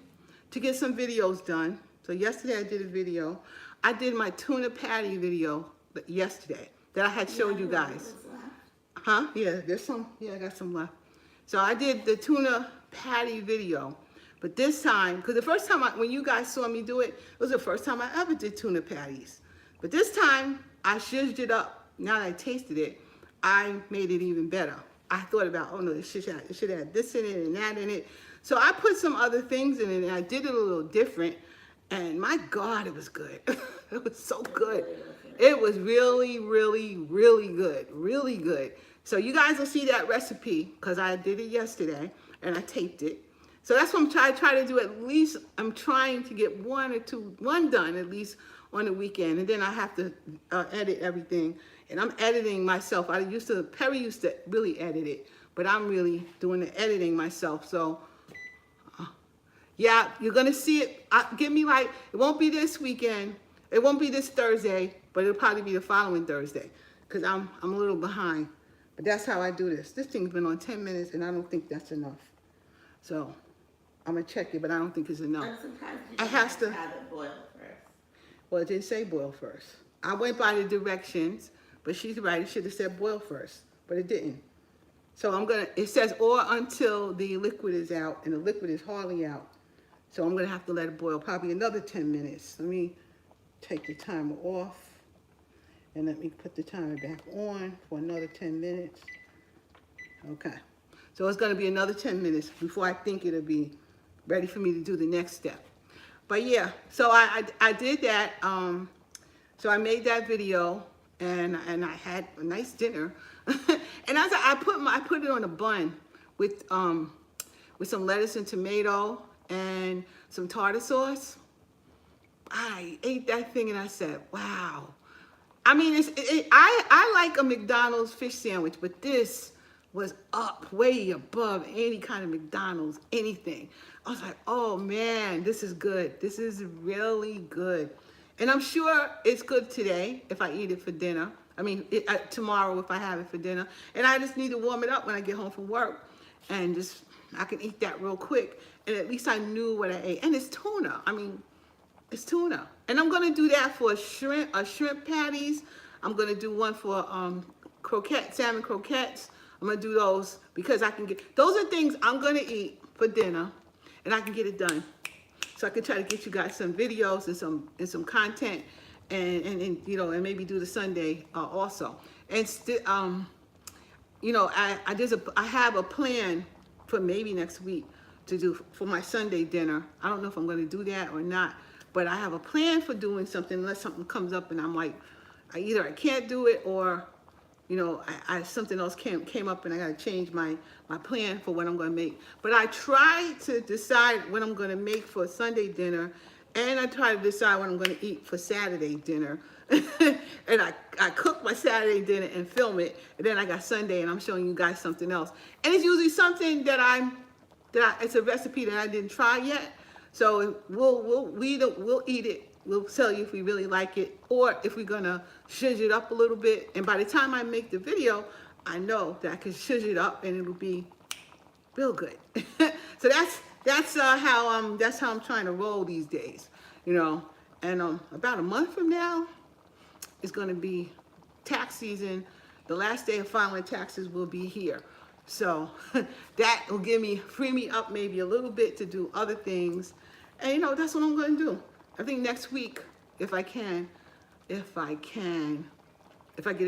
to get some videos done. So yesterday I did a video. I did my tuna patty video yesterday. that I had showed you guys. Huh? Yeah, there's some. Yeah, I got some left. So I did the tuna patty video. But this time, because the first time when you guys saw me do it, it was the first time I ever did tuna patties. But this time, I zhuzhed it up. Now that I tasted it, I made it even better. I thought about, oh no, it should have this in it and that in it. So I put some other things in it, and I did it a little different. And my God, it was good. It was so good. It was really, really, really good. Really good. So you guys will see that recipe, because I did it yesterday, and I taped it. So that's what I'm trying to do. At least I'm trying to get one done at least on the weekend, and then I have to edit everything. And I'm editing myself. Perry used to really edit it, but I'm really doing the editing myself. So yeah, you're gonna see it. Give me it won't be this weekend. It won't be this Thursday, but it'll probably be the following Thursday, because I'm a little behind. But that's how I do this. This thing's been on 10 minutes, and I don't think that's enough. So I'm gonna check it, but I don't think it's enough. I'm surprised you I have to have it boil first. Well, it didn't say boil first. I went by the directions, but she's right. It should have said boil first, but it didn't. So it says or until the liquid is out, and the liquid is hardly out. So I'm gonna have to let it boil probably another 10 minutes. Let me take the timer off, and let me put the timer back on for another 10 minutes. Okay. So it's gonna be another 10 minutes before I think it'll be ready for me to do the next step. But yeah, so I did that. So I made that video, and I had a nice dinner. And I put it on a bun with some lettuce and tomato and some tartar sauce. I ate that thing and I said, wow. I mean, I like a McDonald's fish sandwich, but this was up way above any kind of McDonald's, anything. I was like, oh man, this is good. This is really good. And I'm sure it's good today if I eat it for dinner. I mean, tomorrow if I have it for dinner. And I just need to warm it up when I get home from work. And I can eat that real quick. And at least I knew what I ate. And it's tuna. I mean, it's tuna. And I'm gonna do that for shrimp patties. I'm gonna do one for salmon croquettes. I'm gonna do those because those are things I'm gonna eat for dinner, and I can get it done. So I can try to get you guys some videos and some content, and you know, and maybe do the Sunday also. And you know, I have a plan for maybe next week to do for my Sunday dinner. I don't know if I'm gonna do that or not, but I have a plan for doing something unless something comes up and I'm like, either I can't do it or, you know, something else came up and I got to change my plan for what I'm going to make. But I try to decide what I'm going to make for Sunday dinner, and I try to decide what I'm going to eat for Saturday dinner. And I cook my Saturday dinner and film it, and then I got Sunday and I'm showing you guys something else. And it's usually something it's a recipe that I didn't try yet. So we'll eat it. We'll tell you if we really like it or if we're gonna zhuzh it up a little bit. And by the time I make the video, I know that I can zhuzh it up and it'll be real good. So that's how I'm trying to roll these days, you know. And about a month from now, it's gonna be tax season. The last day of filing taxes will be here. So that will free me up maybe a little bit to do other things. And you know, that's what I'm gonna do. I think next week, if I get a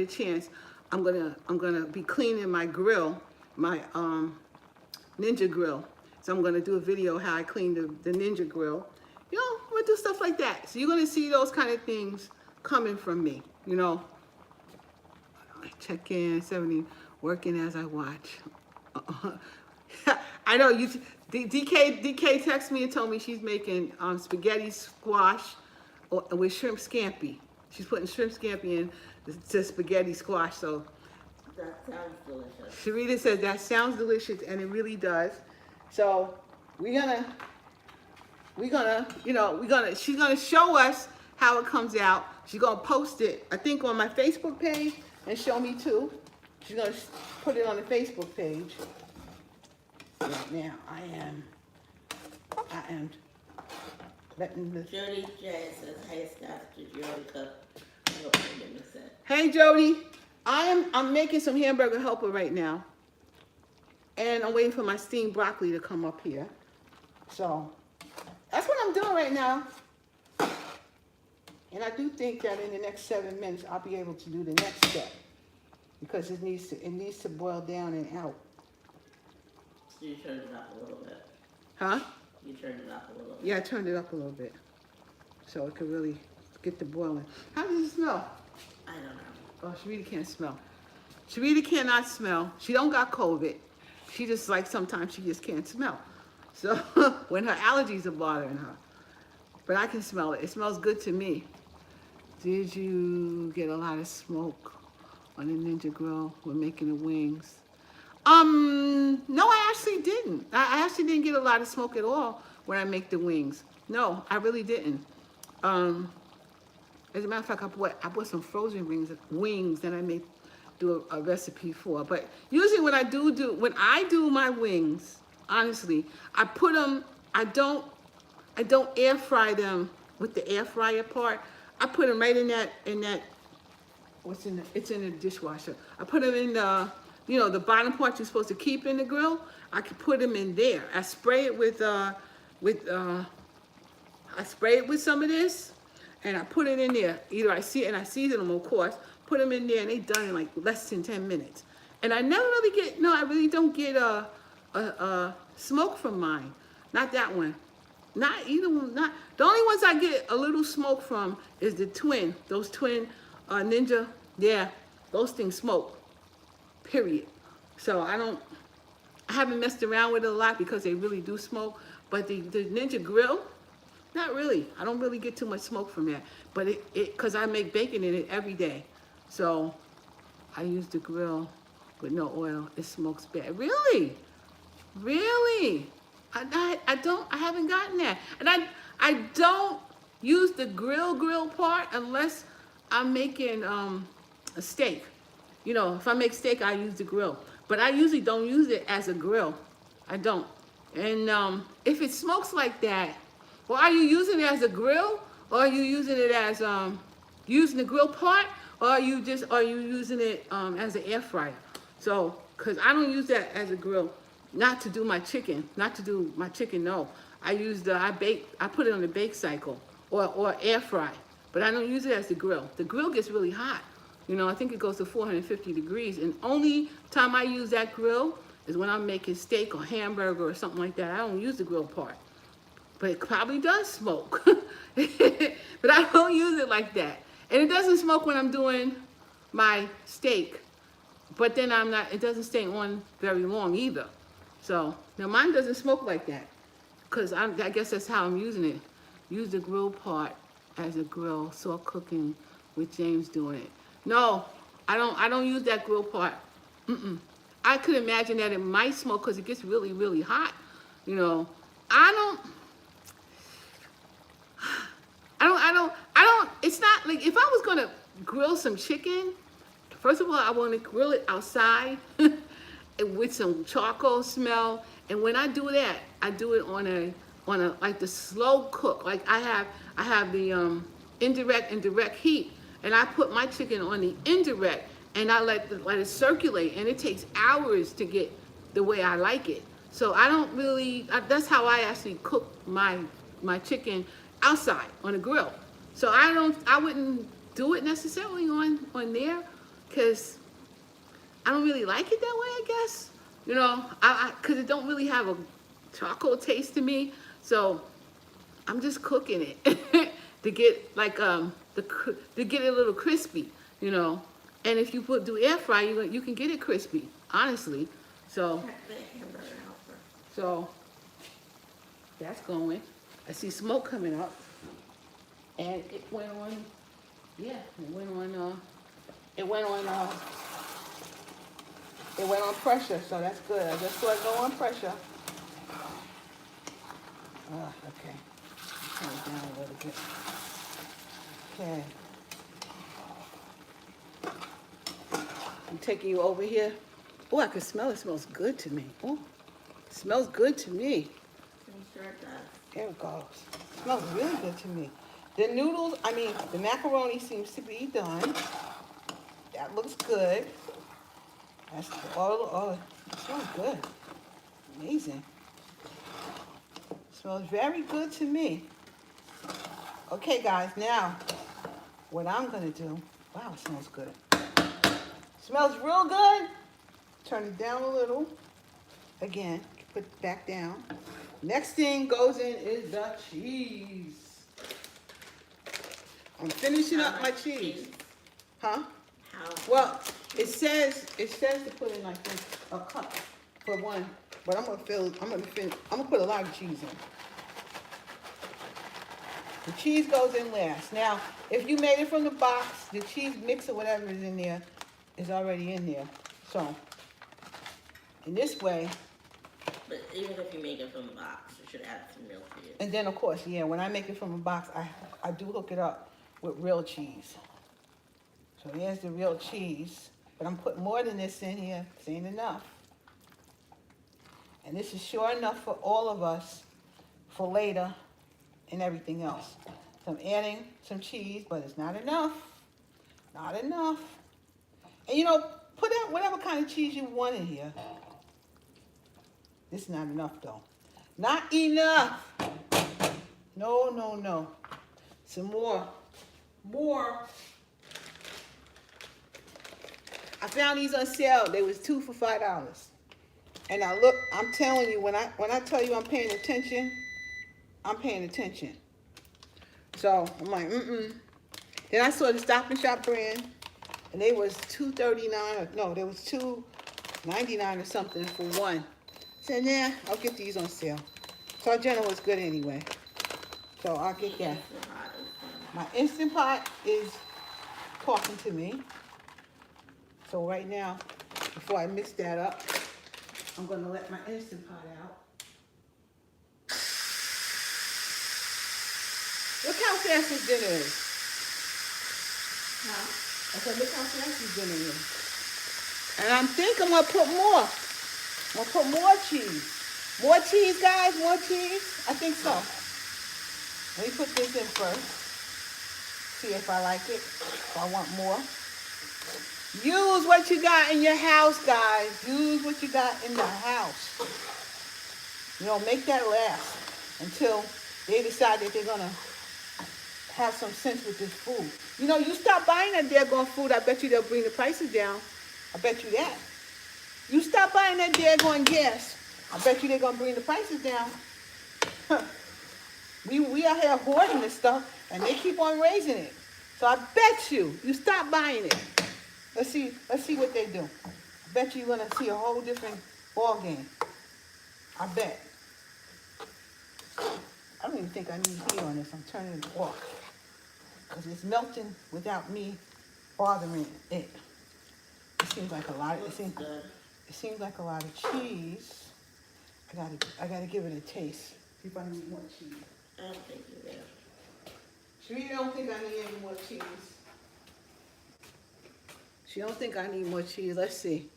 chance, I'm gonna be cleaning my grill, my Ninja grill. So I'm gonna do a video how I clean the Ninja grill. You know, I'm gonna do stuff like that. So you're gonna see those kind of things coming from me. You know, check in 70, working as I watch. I know you. DK texted me and told me she's making spaghetti squash with shrimp scampi. She's putting shrimp scampi in to spaghetti squash. So that sounds delicious. Sharita says that sounds delicious, and it really does. So she's gonna show us how it comes out. She's gonna post it, I think, on my Facebook page and show me too. She's gonna put it on the Facebook page. Right now, I am letting this. Jody J says, "Hey Steph, did you already cook?" Hey Jody. I'm making some hamburger helper right now. And I'm waiting for my steamed broccoli to come up here. So that's what I'm doing right now. And I do think that in the next 7 minutes I'll be able to do the next step. Because it needs to boil down and out. So you turned it up a little bit. Huh? You turned it up a little bit. Yeah, I turned it up a little bit. So it could really get the boiling. How does it smell? I don't know. Oh, she really can't smell. She really cannot smell. She don't got COVID. She just like sometimes she just can't smell. So when her allergies are bothering her. But I can smell it. It smells good to me. Did you get a lot of smoke on the Ninja Grill when making the wings? No, I actually didn't. I actually didn't get a lot of smoke at all when I make the wings. No, I really didn't. As a matter of fact, I bought some frozen wings that I may do a recipe for. But usually when I do my wings, honestly, I put them. I don't air fry them with the air fryer part. I put them right in that. It's in the dishwasher. I put them in the, the bottom part you're supposed to keep in the grill. I can put them in there. I spray it with some of this, and I put it in there. Either I season them, of course. Put them in there, and they done in like less than 10 minutes. And I never really get. No, I really don't get smoke from mine. Not that one. Not either one. Not the only ones I get a little smoke from is the twin. Those twin Ninja. Yeah, those things smoke. Period. So I haven't messed around with it a lot because they really do smoke. But the Ninja Grill, not really. I don't really get too much smoke from that. But because I make bacon in it every day. So I use the grill with no oil. It smokes bad. Really? Really? I haven't gotten that. And I don't use the grill part unless I'm making a steak. If I make steak, I use the grill. But I usually don't use it as a grill. I don't. And if it smokes like that, well, are you using it as a grill? Or are you using it as using the grill part? Or are you using it as an air fryer? So, because I don't use that as a grill. Not to do my chicken. No. I put it on the bake cycle or air fry. But I don't use it as the grill. The grill gets really hot. I think it goes to 450 degrees. And only time I use that grill is when I'm making steak or hamburger or something like that. I don't use the grill part. But it probably does smoke. But I don't use it like that. And it doesn't smoke when I'm doing my steak. But then it doesn't stay on very long either. So, now mine doesn't smoke like that. Because I guess that's how I'm using it. Use the grill part as a grill. Saw cooking with James doing it. No, I don't use that grill part. I could imagine that it might smoke because it gets really, really hot. It's not like if I was gonna grill some chicken, first of all, I want to grill it outside with some charcoal smell. And when I do that, I do it on a like the slow cook. Like I have the indirect and direct heat, and I put my chicken on the indirect, and I let it circulate, and it takes hours to get the way I like it. So I don't really. That's how I actually cook my chicken outside on a grill. So I wouldn't do it necessarily on there, because I don't really like it that way, I guess. Because it don't really have a charcoal taste to me. So I'm just cooking it to get like to get it a little crispy, And if you do air fry, you can get it crispy, honestly. So that's going. I see smoke coming up, and it went on. Yeah, it went on pressure, so that's good. I just saw it go on pressure. Okay. Turn it down a little bit. Okay. I'm taking you over here. Oh, I can smell it. It smells good to me. Oh, it smells good to me. I'm sure it does. There it goes. It smells really good to me. The noodles, the macaroni seems to be done. That looks good. That's oh, it smells good. Amazing. Smells very good to me. Okay, guys, now what I'm gonna do, wow, it smells good. Smells real good. Turn it down a little. Again, put it back down. Next thing goes in is the cheese. I'm finishing up my cheese. Huh? How? Well, it says to put in like this, a cup for one, but I'm gonna put a lot of cheese in. The cheese goes in last. Now, if you made it from the box, the cheese mix or whatever is in there is already in there. So, in this way. But even if you make it from the box, you should add some milk to it. And then, of course, yeah, when I make it from a box, I do hook it up with real cheese. So there's the real cheese. But I'm putting more than this in here. This ain't enough. And this is sure enough for all of us for later and everything else. So I'm adding some cheese, but it's not enough. Not enough. And you know, put in whatever kind of cheese you want in here. This is not enough though. Not enough. No, no, no. Some more. More. I found these on sale. They was 2 for $5. And now look, I'm telling you, when I tell you I'm paying attention, I'm paying attention. So I'm like, Then I saw the Stop and Shop brand, and they was $2.39. No, they was $2.99 or something for one. So nah, I'll get these on sale. Sargento was good anyway, so I'll get that. My Instant Pot is talking to me. So right now, before I mix that up, I'm gonna let my Instant Pot out. Look how fast this dinner is. Huh? I said, look how fast this dinner is. And I think I'm gonna put more. I'm gonna put more cheese. More cheese, guys, more cheese? I think so. Let me put this in first. See if I like it, if I want more. Use what you got in your house, guys. Use what you got in the house. You know, make that last until they decide that they're gonna have some sense with this food. You know, you stop buying that daggone food, I bet you they'll bring the prices down. I bet you that. You stop buying that daggone gas, I bet you they're gonna bring the prices down. We out here hoarding this stuff, and they keep on raising it. So I bet you stop buying it. Let's see what they do. I bet you're gonna see a whole different ball game. I bet. I don't even think I need heat on this. I'm turning it off because it's melting without me bothering it. It seems like a lot. It seems like a lot of cheese. I gotta give it a taste. See if I need more cheese. I don't think you will. She don't think I need any more cheese. She don't think I need more cheese. Let's see.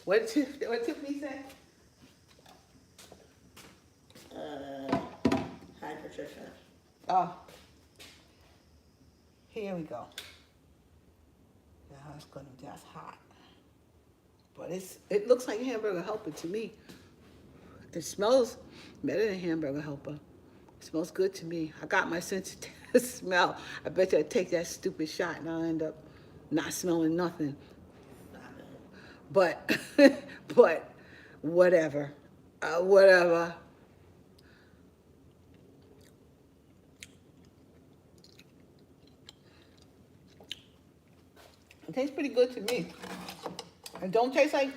What Tiffany say? Hi, Patricia. Oh. Here we go. Now that's hot. But it looks like Hamburger Helper to me. It smells better than Hamburger Helper. It smells good to me. I got my sensitive smell. I bet you I'd take that stupid shot and I'll end up not smelling nothing. But whatever. Whatever. It tastes pretty good to me. It don't taste like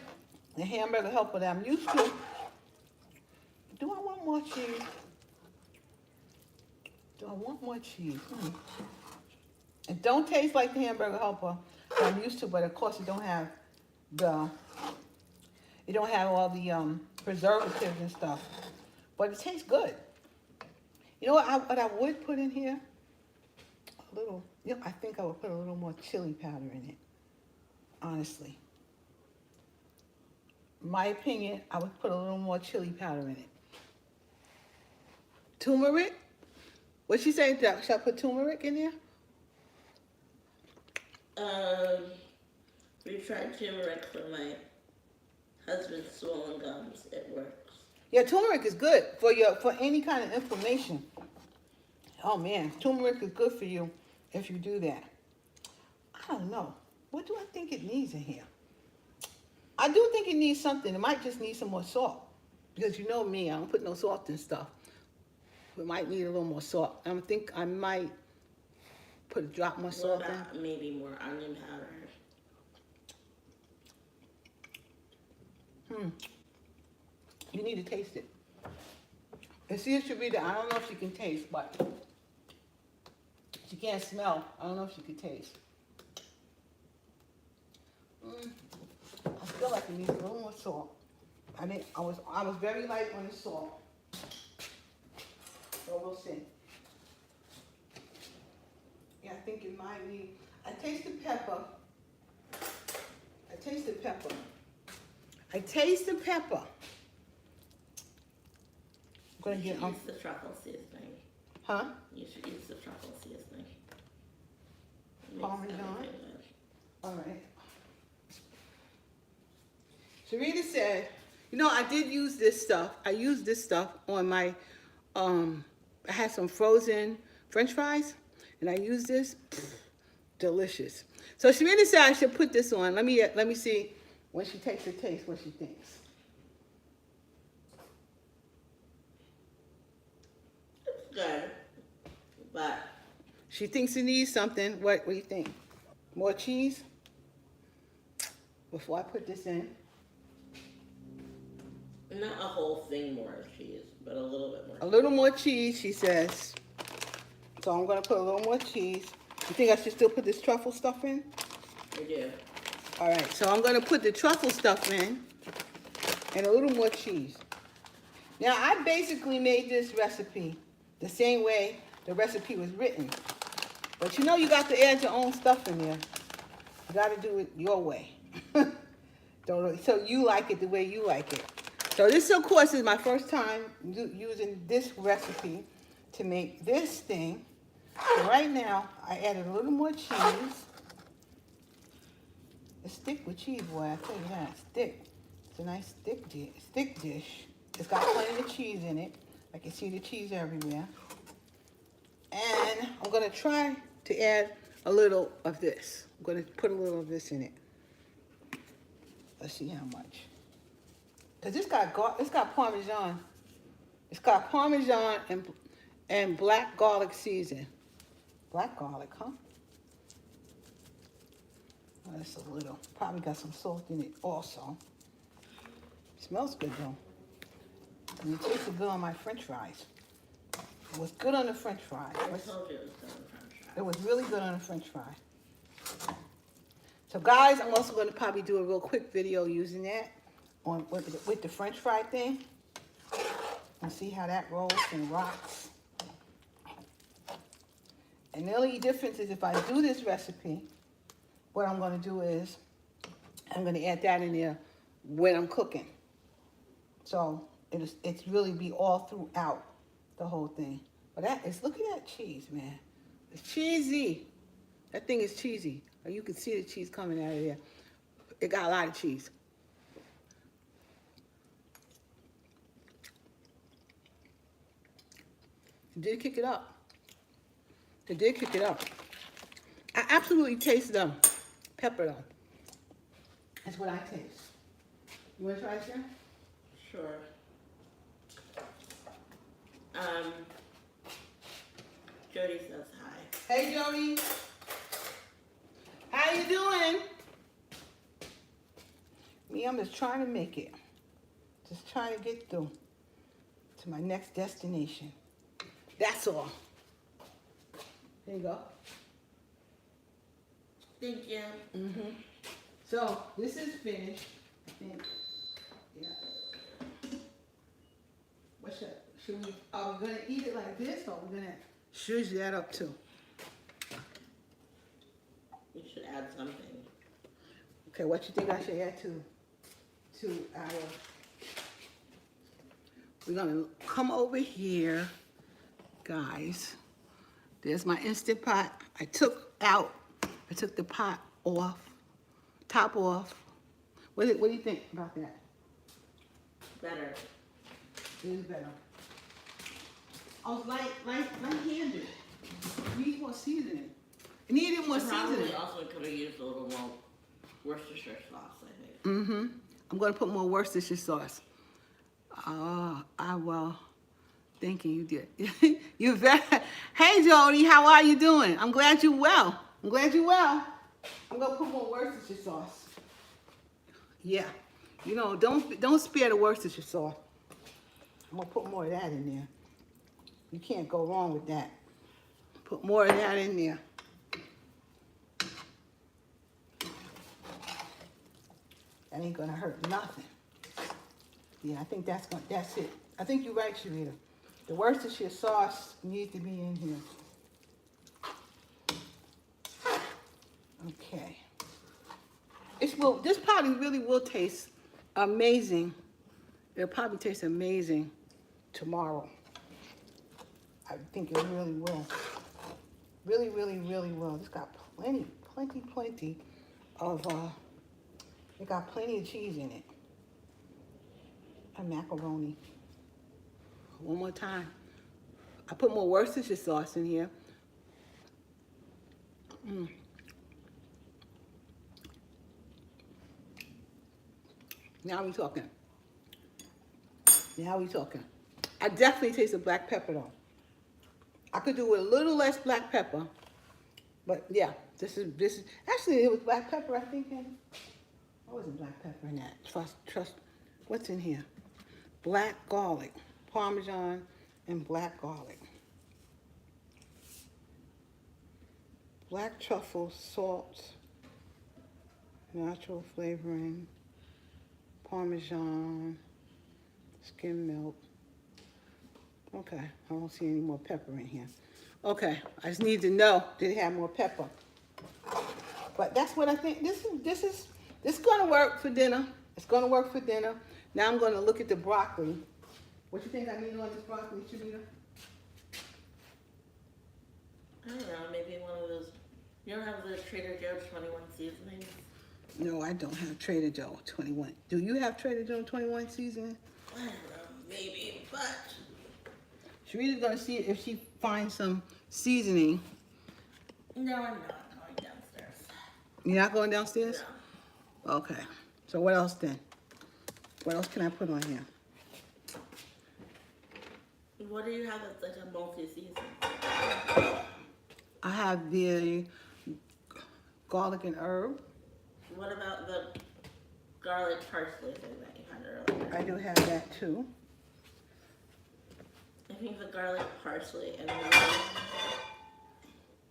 the Hamburger Helper that I'm used to. Do I want more cheese? Do I want more cheese? It don't taste like the Hamburger Helper that I'm used to, but of course it don't have all the preservatives and stuff. But it tastes good. You know what I would put in here? A little, I think I would put a little more chili powder in it. Honestly. My opinion, I would put a little more chili powder in it. Turmeric? What'd she say? Should I put turmeric in there? We tried turmeric for my husband's swollen gums. It works. Yeah, turmeric is good for any kind of inflammation. Oh man, turmeric is good for you if you do that. I don't know. What do I think it needs in here? I do think it needs something. It might just need some more salt. Because you know me, I don't put no salt in stuff. It might need a little more salt. I think I might put a drop more salt in. What about maybe more onion powder? You need to taste it. And see if Sharita, I don't know if she can taste, but she can't smell. I don't know if she can taste. I feel like it needs a little more salt. I was very light on the salt. So we'll see. Yeah, I think it might need. I tasted pepper. I tasted pepper. I'm gonna You get should use the truffle seasoning. Huh? You should use the truffle seasoning. It makes Parmesan? everything good. All right. Sharita said, you know, I did use this stuff. I used this stuff on my, I had some frozen French fries, and I used this. Delicious. So Sharita said I should put this on. Let me see when she takes a taste what she thinks. It's good, but She thinks it needs something. What do you think? More cheese? Before I put this in. not a whole thing more cheese, but a little bit more. A little more cheese, she says. So I'm going to put a little more cheese. You think I should still put this truffle stuff in? I do. All right, so I'm going to put the truffle stuff in and a little more cheese. Now, I basically made this recipe the same way the recipe was written. But you know you got to add your own stuff in there. You got to do it your way. So you like it the way you like it. So this, of course, is my first time using this recipe to make this thing. So right now, I added a little more cheese. It's thick with cheese, boy, I tell you that. It's thick. It's a nice thick dish. It's got plenty of cheese in it. I can see the cheese everywhere. And I'm going to try to add a little of this. I'm going to put a little of this in it. Let's see how much. Because it's got Parmesan. It's got Parmesan and black garlic season. Black garlic, huh? Oh, that's a little. Probably got some salt in it also. Smells good though. And it tasted good on my French fries. It was good on the French fries. I told you it was good on French fries. It was really good on the French fry. So guys, I'm also going to probably do a real quick video using that with the French fry thing. And see how that rolls and rocks. And the only difference is if I do this recipe, what I'm going to do is I'm going to add that in there when I'm cooking. So it's really be all throughout the whole thing. But look at that cheese, man. It's cheesy. That thing is cheesy. You can see the cheese coming out of there. It got a lot of cheese. It did kick it up. It did kick it up. I absolutely taste the pepper though. That's what I taste. You want to try it, Sharon? Sure. Jody says hi. Hey, Jody. How you doing? Me, I'm just trying to make it. Just trying to get through to my next destination. That's all. There you go. Thank you. Mm-hmm. So, this is finished, I think. Yeah. Are we going to eat it like this, or are we going to shush that up too? You should add something. Okay, what you think I should add to our... We're going to come over here, guys. There's my Instant Pot. I took the pot off, top off. What do you think about that? Better. It is better. Oh, light-handed. Needs more seasoning. It needed more seasoning. Probably also could have used a little more Worcestershire sauce, I think. Mm-hmm. I'm going to put more Worcestershire sauce. Oh, well, thinking you did. You're very... Hey, Jody, how are you doing? I'm glad you're well. I'm glad you're well. I'm going to put more Worcestershire sauce. Yeah. You know, don't spare the Worcestershire sauce. I'm going to put more of that in there. You can't go wrong with that. Put more of that in there. That ain't gonna hurt nothing. Yeah, I think that's it. I think you're right, Sharita. The Worcestershire sauce needs to be in here. Okay. This probably really will taste amazing. It'll probably taste amazing tomorrow. I think it really will. Really, really, really will. It's got plenty of, it got plenty of cheese in it. And macaroni. One more time. I put more Worcestershire sauce in here. Now we talking. Now we talking. I definitely taste the black pepper though. I could do with a little less black pepper, but yeah, this is actually it was black pepper. I think what was it? Black pepper in that? Trust. What's in here? Black garlic, Parmesan, and black garlic. Black truffle, salt, natural flavoring, Parmesan, skim milk. Okay, I don't see any more pepper in here. Okay, I just need to know did it have more pepper. But that's what I think. This is gonna work for dinner. It's gonna work for dinner. Now I'm gonna look at the broccoli. What you think I need on this broccoli, Sharita? I don't know, maybe one of those. You don't have the Trader Joe's 21 seasonings? No, I don't have Trader Joe 21. Do you have Trader Joe 21 seasoning? I don't know, maybe, but Sharita's gonna see if she finds some seasoning. no, I'm not going downstairs. You're not going downstairs? No. Okay. So what else then? What else can I put on here? What do you have that's like a multi-season? I have the garlic and herb. What about the garlic parsley thing that you had earlier? I do have that too. I think the garlic parsley and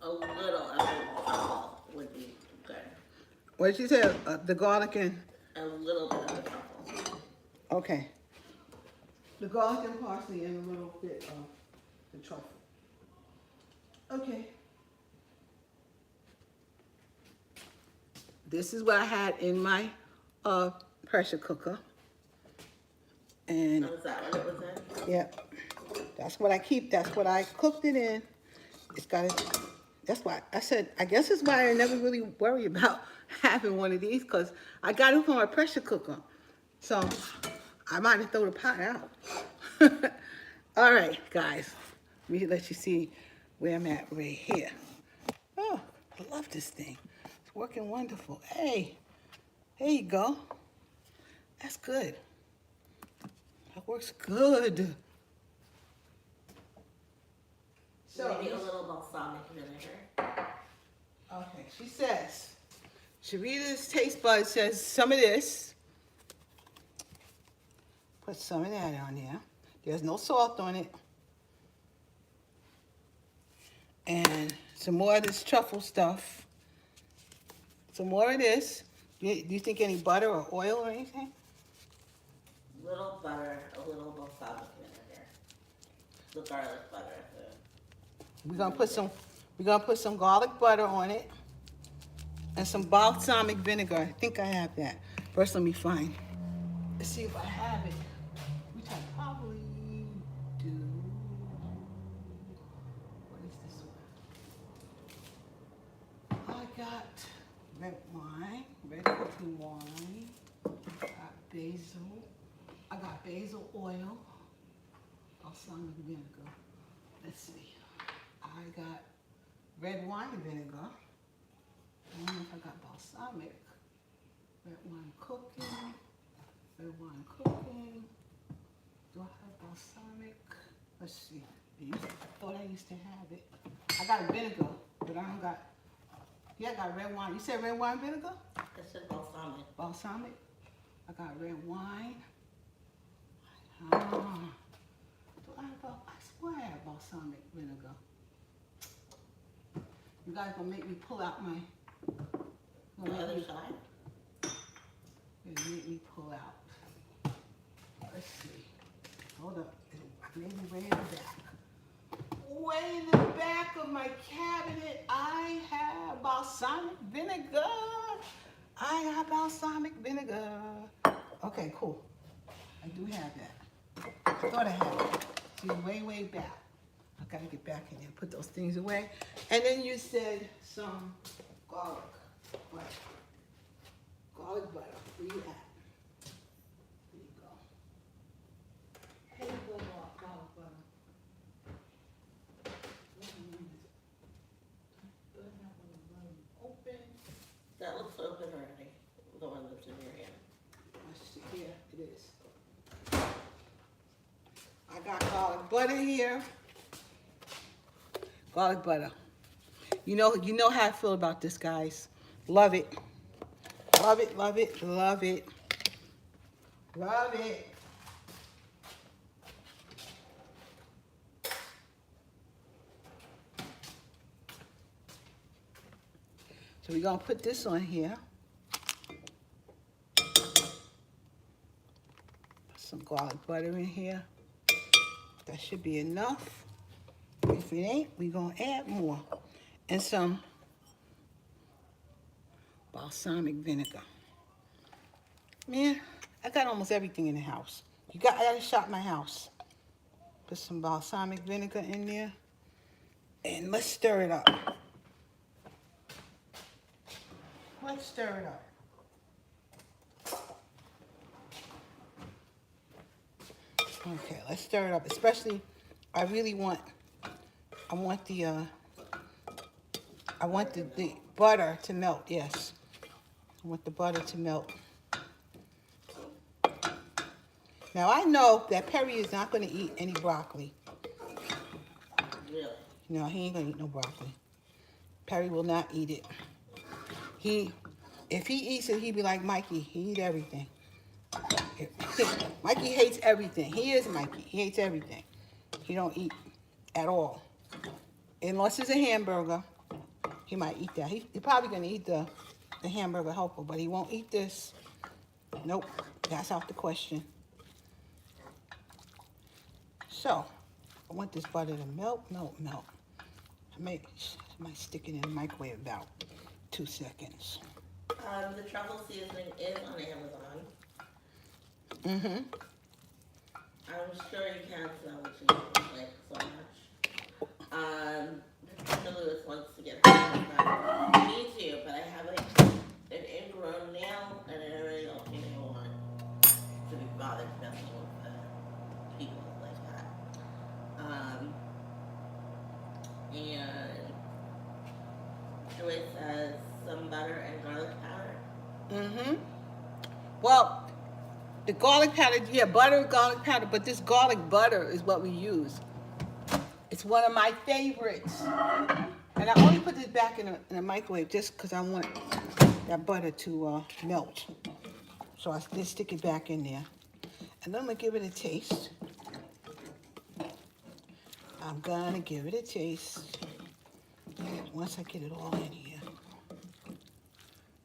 a little of the truffle would be good. What did you say? The garlic and... A little bit of the truffle. Okay. The garlic and parsley and a little bit of the truffle. Okay. This is what I had in my pressure cooker. And Oh, is that what it was in? yep. That's what I keep. That's what I cooked it in. It's got it. That's why I said, I guess that's why I never really worry about having one of these, because I got it from my pressure cooker. So I might have thrown the pot out. All right, guys. Let me let you see where I'm at right here. Oh, I love this thing. It's working wonderful. Hey, there you go. That's good. That works good. So, Maybe a little balsamic vinegar. okay, she says, Sharita's taste bud says some of this. Put some of that on there. There's no salt on it. And some more of this truffle stuff. Some more of this. Do you think any butter or oil or anything? Little butter, a little balsamic vinegar. The garlic butter. We're gonna put some garlic butter on it and some balsamic vinegar. I think I have that. First, let me find. Let's see if I have it. Which I probably do. What is this one? I got and wine. I got basil. I got basil oil. Balsamic vinegar. Let's see. I got red wine vinegar. I don't know if I got balsamic. Red wine cooking. Red wine cooking. Do I have balsamic? Let's see. I thought I used to have it. I got vinegar, but I don't got. Yeah, I got red wine. You said red wine vinegar? I said balsamic. Balsamic. I got red wine. Do I swear I have balsamic vinegar. You guys gonna make me pull out my. The other side? Gonna make me pull out. Let's see. Hold up. Maybe way in the back. Way in the back of my cabinet, I have balsamic vinegar. I have balsamic vinegar. Okay, cool. I do have that. I thought I had it. See, way back. I gotta get back in there and put those things away. And then you said some garlic butter. Garlic butter. Where you at? There you go. Hey, garlic butter. Open. That looks open already. The one that's in your hand. Let's see here. It is. I got garlic butter here. Garlic butter. You know how I feel about this, guys. Love it. Love it, love it, love it. Love it. So we're gonna put this on here. Put some garlic butter in here. That should be enough. If it ain't, we're gonna add more. And some balsamic vinegar. Man, I got almost everything in the house. I gotta shop my house. Put some balsamic vinegar in there. And let's stir it up. Let's stir it up. Okay, let's stir it up. Especially, I want the butter to melt. Yes, I want the butter to melt. Now I know that Perry is not going to eat any broccoli. Really? No, he ain't going to eat no broccoli. Perry will not eat it. If he eats it, he'd be like Mikey. He eat everything. Mikey hates everything. He is Mikey. He hates everything. He don't eat at all. Unless it's a hamburger, he might eat that. He's probably going to eat the hamburger helper, but he won't eat this. Nope, that's out the question. So, I want this butter to melt. I might stick it in the microwave about 2 seconds. The truffle seasoning is on Amazon. Mm-hmm. I'm sure you can sell it cheap, like so much. Lewis wants to get her. Me too, but I have like an ingrown nail, and I really don't think I want to be bothered messing with people like that. And Joyce says some butter and garlic powder. Mm-hmm. Well, the garlic powder, yeah, butter, garlic powder, but this garlic butter is what we use. It's one of my favorites. And I only put this back in a microwave just because I want that butter to melt. So I just stick it back in there. And then I'm going to give it a taste. I'm going to give it a taste. Once I get it all in here.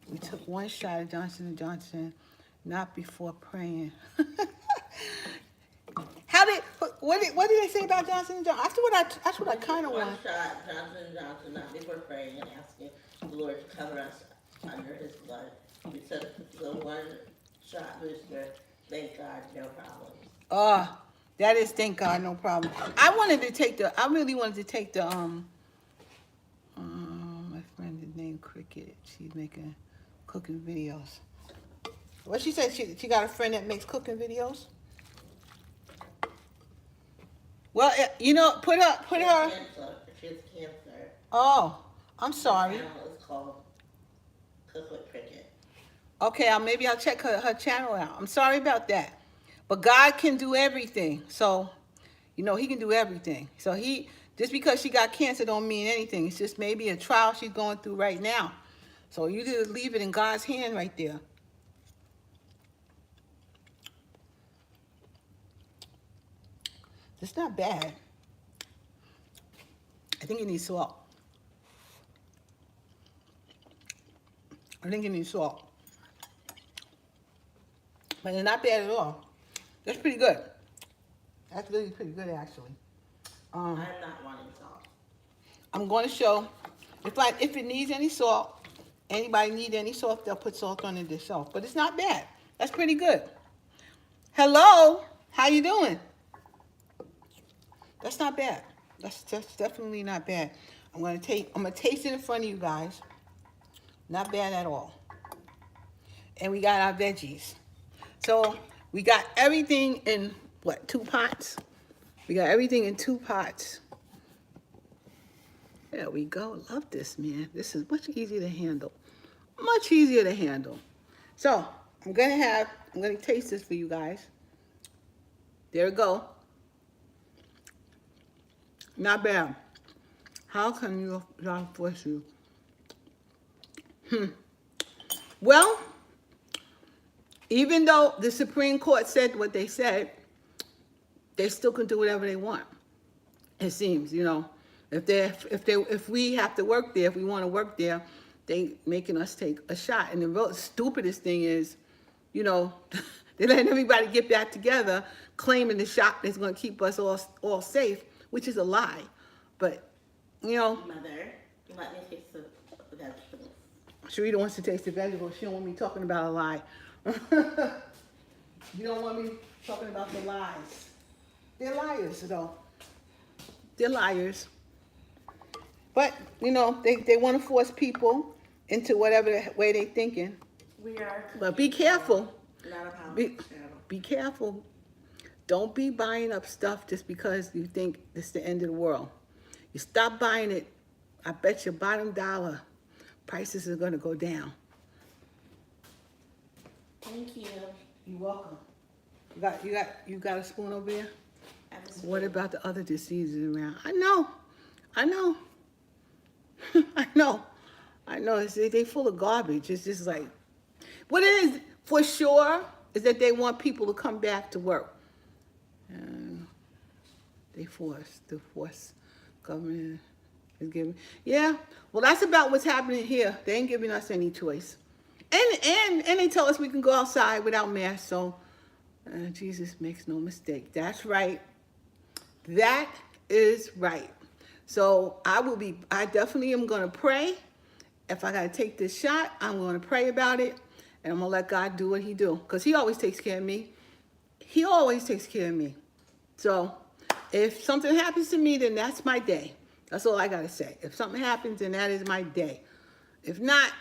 We took one shot of Johnson & Johnson, not before praying. What did they say about Johnson & Johnson? That's what I kind of want. One shot Johnson & Johnson, not before praying and asking the Lord to cover us under His blood. We took the one shot booster. Thank God, no problems. That is thank God, no problem. I really wanted to take the my friend is named Cricket. She's making cooking videos. What she said, she got a friend that makes cooking videos. Well, you know, put her. Cancer. She has cancer. Oh, I'm sorry. Her channel is called Cook with Cricket. Okay, maybe I'll check her channel out. I'm sorry about that. But God can do everything. So, you know, he can do everything. So just because she got cancer don't mean anything. It's just maybe a trial she's going through right now. So you just leave it in God's hand right there. It's not bad. I think it needs salt. I think it needs salt. But it's not bad at all. That's pretty good. That's really pretty good, actually. I'm not wanting salt. I'm going to show, if it needs any salt, anybody need any salt, they'll put salt on it themselves. But it's not bad. That's pretty good. Hello, how you doing? That's not bad. That's definitely not bad. I'm gonna taste it in front of you guys. Not bad at all. And we got our veggies. So we got everything in what, 2 pots? We got everything in 2 pots. There we go. Love this, man. This is much easier to handle. Much easier to handle. So I'm gonna taste this for you guys. There we go. Not bad. How can y'all force you? Well, even though the Supreme Court said what they said, they still can do whatever they want. It seems, you know, if we have to work there, if we want to work there, they making us take a shot. And the real stupidest thing is, you know, they're letting everybody get back together, claiming the shot is going to keep us all safe, which is a lie. But, you know. Mother, let me taste the vegetables. Sharita wants to taste the vegetables. She don't want me talking about a lie. You don't want me talking about the lies. They're liars, though. They're liars. But, you know, they want to force people into whatever way they're thinking. We are. But be careful. Not a politics channel. Be careful. Don't be buying up stuff just because you think it's the end of the world. You stop buying it, I bet your bottom dollar prices are going to go down. Thank you. You're welcome. You got a spoon over there? What about the other diseases around? I know. I know. They full of garbage. It's just like, what it is for sure is that they want people to come back to work. And the force government is giving. Yeah, well, that's about what's happening here. They ain't giving us any choice. And they tell us we can go outside without masks. So Jesus makes no mistake. That's right. That is right. So I definitely am going to pray. If I got to take this shot, I'm going to pray about it. And I'm going to let God do what he do. Because he always takes care of me. He always takes care of me. So if something happens to me, then that's my day. That's all I got to say. If something happens, then that is my day. If not,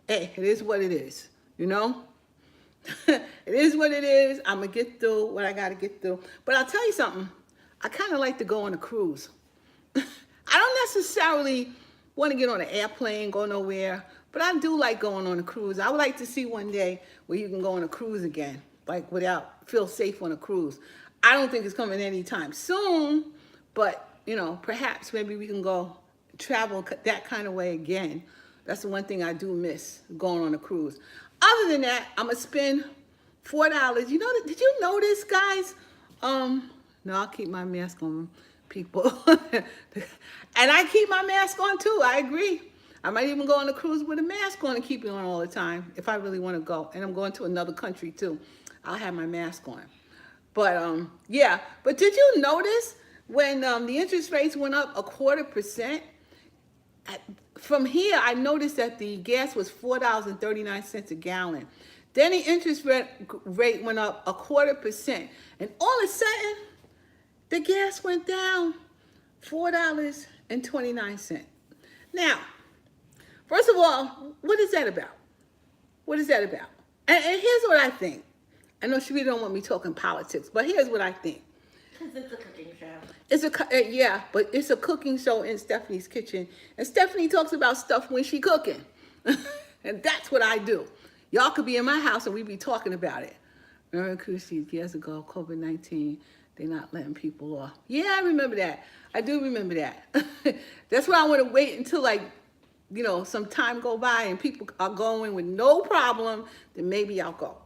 hey, it is what it is. You know? It is what it is. I'm going to get through what I got to get through. But I'll tell you something. I kind of like to go on a cruise. I don't necessarily want to get on an airplane, go nowhere. But I do like going on a cruise. I would like to see one day where you can go on a cruise again. Like feel safe on a cruise. I don't think it's coming anytime soon. But, you know, perhaps maybe we can go travel that kind of way again. That's the one thing I do miss, going on a cruise. Other than that, I'm going to spend $4. You know, did you notice, guys? No, I'll keep my mask on, people. And I keep my mask on, too. I agree. I might even go on a cruise with a mask on and keep it on all the time if I really want to go. And I'm going to another country, too. I'll have my mask on. But, yeah. But did you notice when the interest rates went up 0.25%? From here, I noticed that the gas was $4.39 a gallon. Then the interest rate went up 0.25%. And all of a sudden, the gas went down $4.29. Now, first of all, what is that about? What is that about? And here's what I think. I know she really don't want me talking politics, but here's what I think. Because it's a cooking show. Yeah, but it's a cooking show in Stephanie's Kitchen, and Stephanie talks about stuff when she cooking, and that's what I do. Y'all could be in my house and we be talking about it. Remember, Chrissy, years ago, COVID-19, they not letting people off. Yeah, I remember that. I do remember that. That's why I want to wait until like, some time go by and people are going with no problem, then maybe I'll go.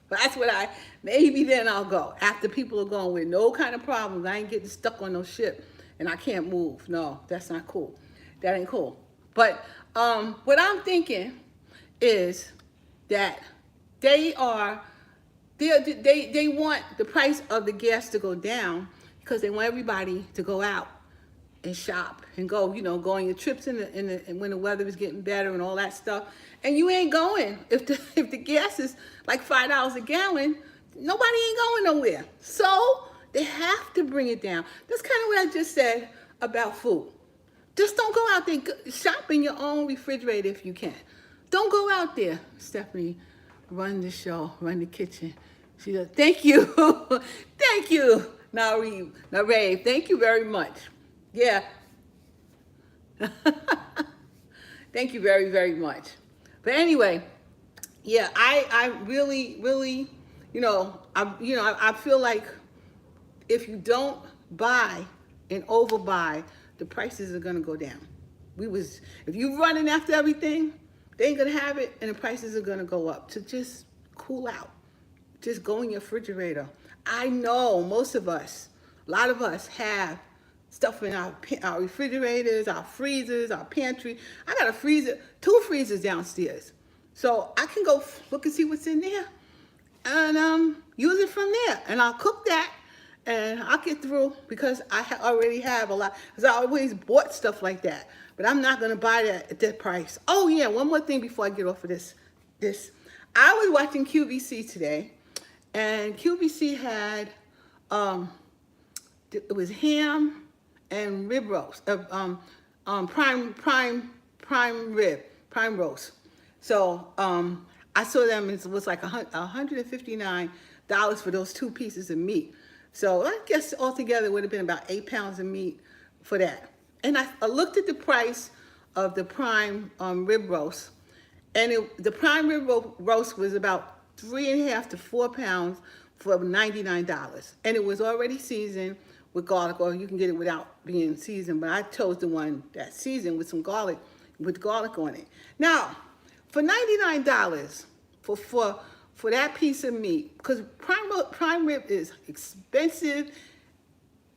That's what maybe then I'll go. After people are going with no kind of problems, I ain't getting stuck on no ship and I can't move. No, that's not cool. That ain't cool. But what I'm thinking is that they want the price of the gas to go down because they want everybody to go out and shop and go, go on your trips and when the weather is getting better and all that stuff. And you ain't going. If the gas is like $5 a gallon, nobody ain't going nowhere. So they have to bring it down. That's kind of what I just said about food. Just don't go out there. Shop in your own refrigerator if you can. Don't go out there. Stephanie, run the show, run the kitchen. She said, thank you. Thank you, Narave. Thank you very much. Yeah. Thank you very, very much. But anyway, yeah, I really, I feel like if you don't buy and overbuy, the prices are gonna go down. If you running after everything, they ain't gonna have it, and the prices are gonna go up. To just cool out, just go in your refrigerator. I know most of us, a lot of us have stuff in our refrigerators, our freezers, our pantry. I got a freezer, 2 freezers downstairs. So I can go look and see what's in there and use it from there. And I'll cook that and I'll get through because I already have a lot. Because I always bought stuff like that. But I'm not going to buy that at that price. Oh, yeah, one more thing before I get off of this. I was watching QVC today. And QVC had, it was ham and rib roast, prime roast. So I saw them, it was like $159 for those 2 pieces of meat. So I guess altogether it would have been about 8 pounds of meat for that. And I looked at the price of the prime rib roast, and the prime rib roast was about 3.5 to 4 pounds for $99. And it was already seasoned with garlic, or you can get it without being seasoned, but I chose the one that's seasoned with some garlic, with garlic on it. Now, for $99 for that piece of meat, because prime rib is expensive,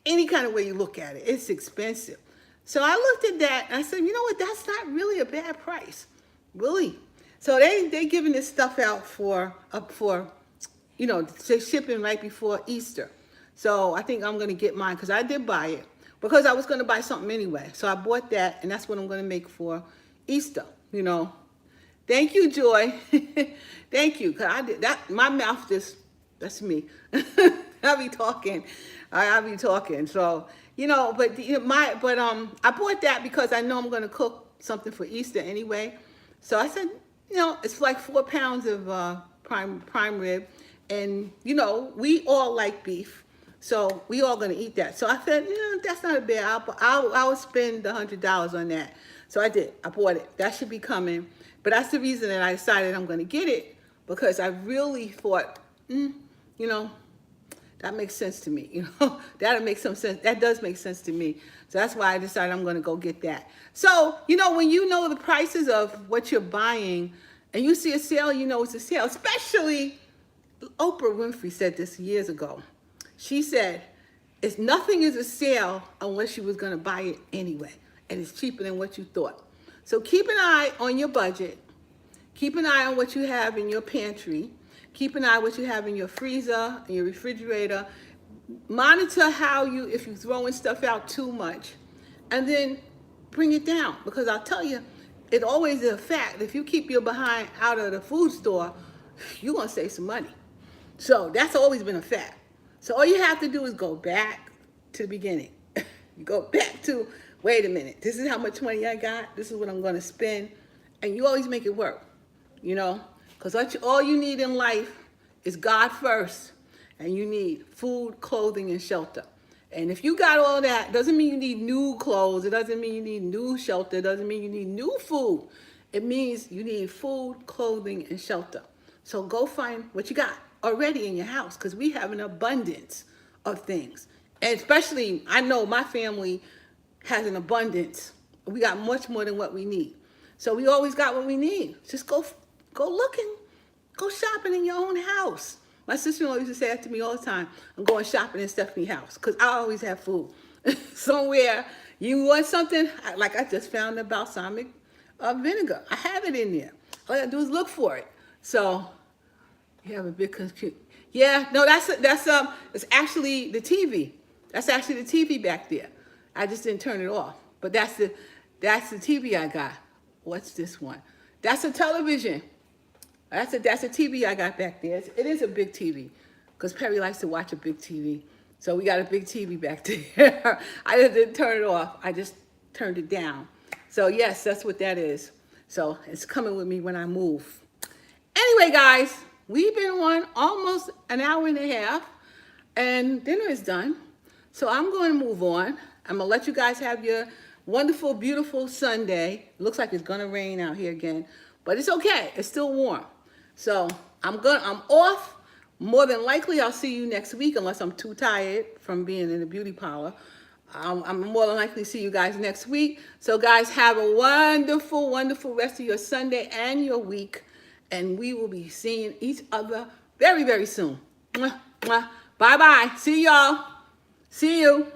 any kind of way you look at it, it's expensive. So I looked at that and I said, you know what, that's not really a bad price, really. So they giving this stuff out for shipping right before Easter. So I think I'm going to get mine because I did buy it because I was going to buy something anyway. So I bought that, and that's what I'm going to make for Easter, Thank you, Joy. Thank you. Cause I did that. My mouth that's me. I'll be talking. I'll be talking. So, I bought that because I know I'm going to cook something for Easter anyway. So I said, it's like 4 pounds of prime rib. And, we all like beef. So we all going to eat that. So I said, that's not a bad. I'll spend the $100 on that. So I did. I bought it. That should be coming. But that's the reason that I decided I'm going to get it, because I really thought, that makes sense to me. That'll make some sense. That does make sense to me. So that's why I decided I'm going to go get that. So, when you know the prices of what you're buying and you see a sale, it's a sale. Especially Oprah Winfrey said this years ago. She said, nothing is a sale unless you was going to buy it anyway. And it's cheaper than what you thought. So keep an eye on your budget. Keep an eye on what you have in your pantry. Keep an eye on what you have in your freezer, in your refrigerator. Monitor if you're throwing stuff out too much. And then bring it down. Because I'll tell you, it always is a fact. If you keep your behind out of the food store, you're going to save some money. So that's always been a fact. So all you have to do is go back to the beginning. You go back to, wait a minute, this is how much money I got. This is what I'm going to spend. And you always make it work, Because Because all you need in life is God first. And you need food, clothing, and shelter. And if you got all that, doesn't mean you need new clothes. It doesn't mean you need new shelter. It doesn't mean you need new food. It means you need food, clothing, and shelter. So go find what you got already in your house, because we have an abundance of things. And especially, I know my family has an abundance. We got much more than what we need. So we always got what we need. Just go looking, go shopping in your own house. My sister-in-law used to say that to me all the time. I'm going shopping in Stephanie's house, because I always have food. Somewhere you want something, like I just found the balsamic vinegar. I have it in there. All I gotta do is look for it. So you have a big computer. Yeah, no, it's actually the TV. That's actually the TV back there. I just didn't turn it off. But that's the TV I got. What's this one? That's a television. That's a TV I got back there. It is a big TV, because Perry likes to watch a big TV. So we got a big TV back there. I just didn't turn it off. I just turned it down. So yes, that's what that is. So it's coming with me when I move. Anyway, guys, we've been on almost an hour and a half, and dinner is done. So I'm going to move on. I'm going to let you guys have your wonderful, beautiful Sunday. It looks like it's going to rain out here again, but it's okay. It's still warm. So I'm off. More than likely, I'll see you next week, unless I'm too tired from being in the beauty parlor. I'm more than likely to see you guys next week. So guys, have a wonderful, wonderful rest of your Sunday and your week. And we will be seeing each other very, very soon. Mwah, mwah. Bye-bye. See y'all. See you.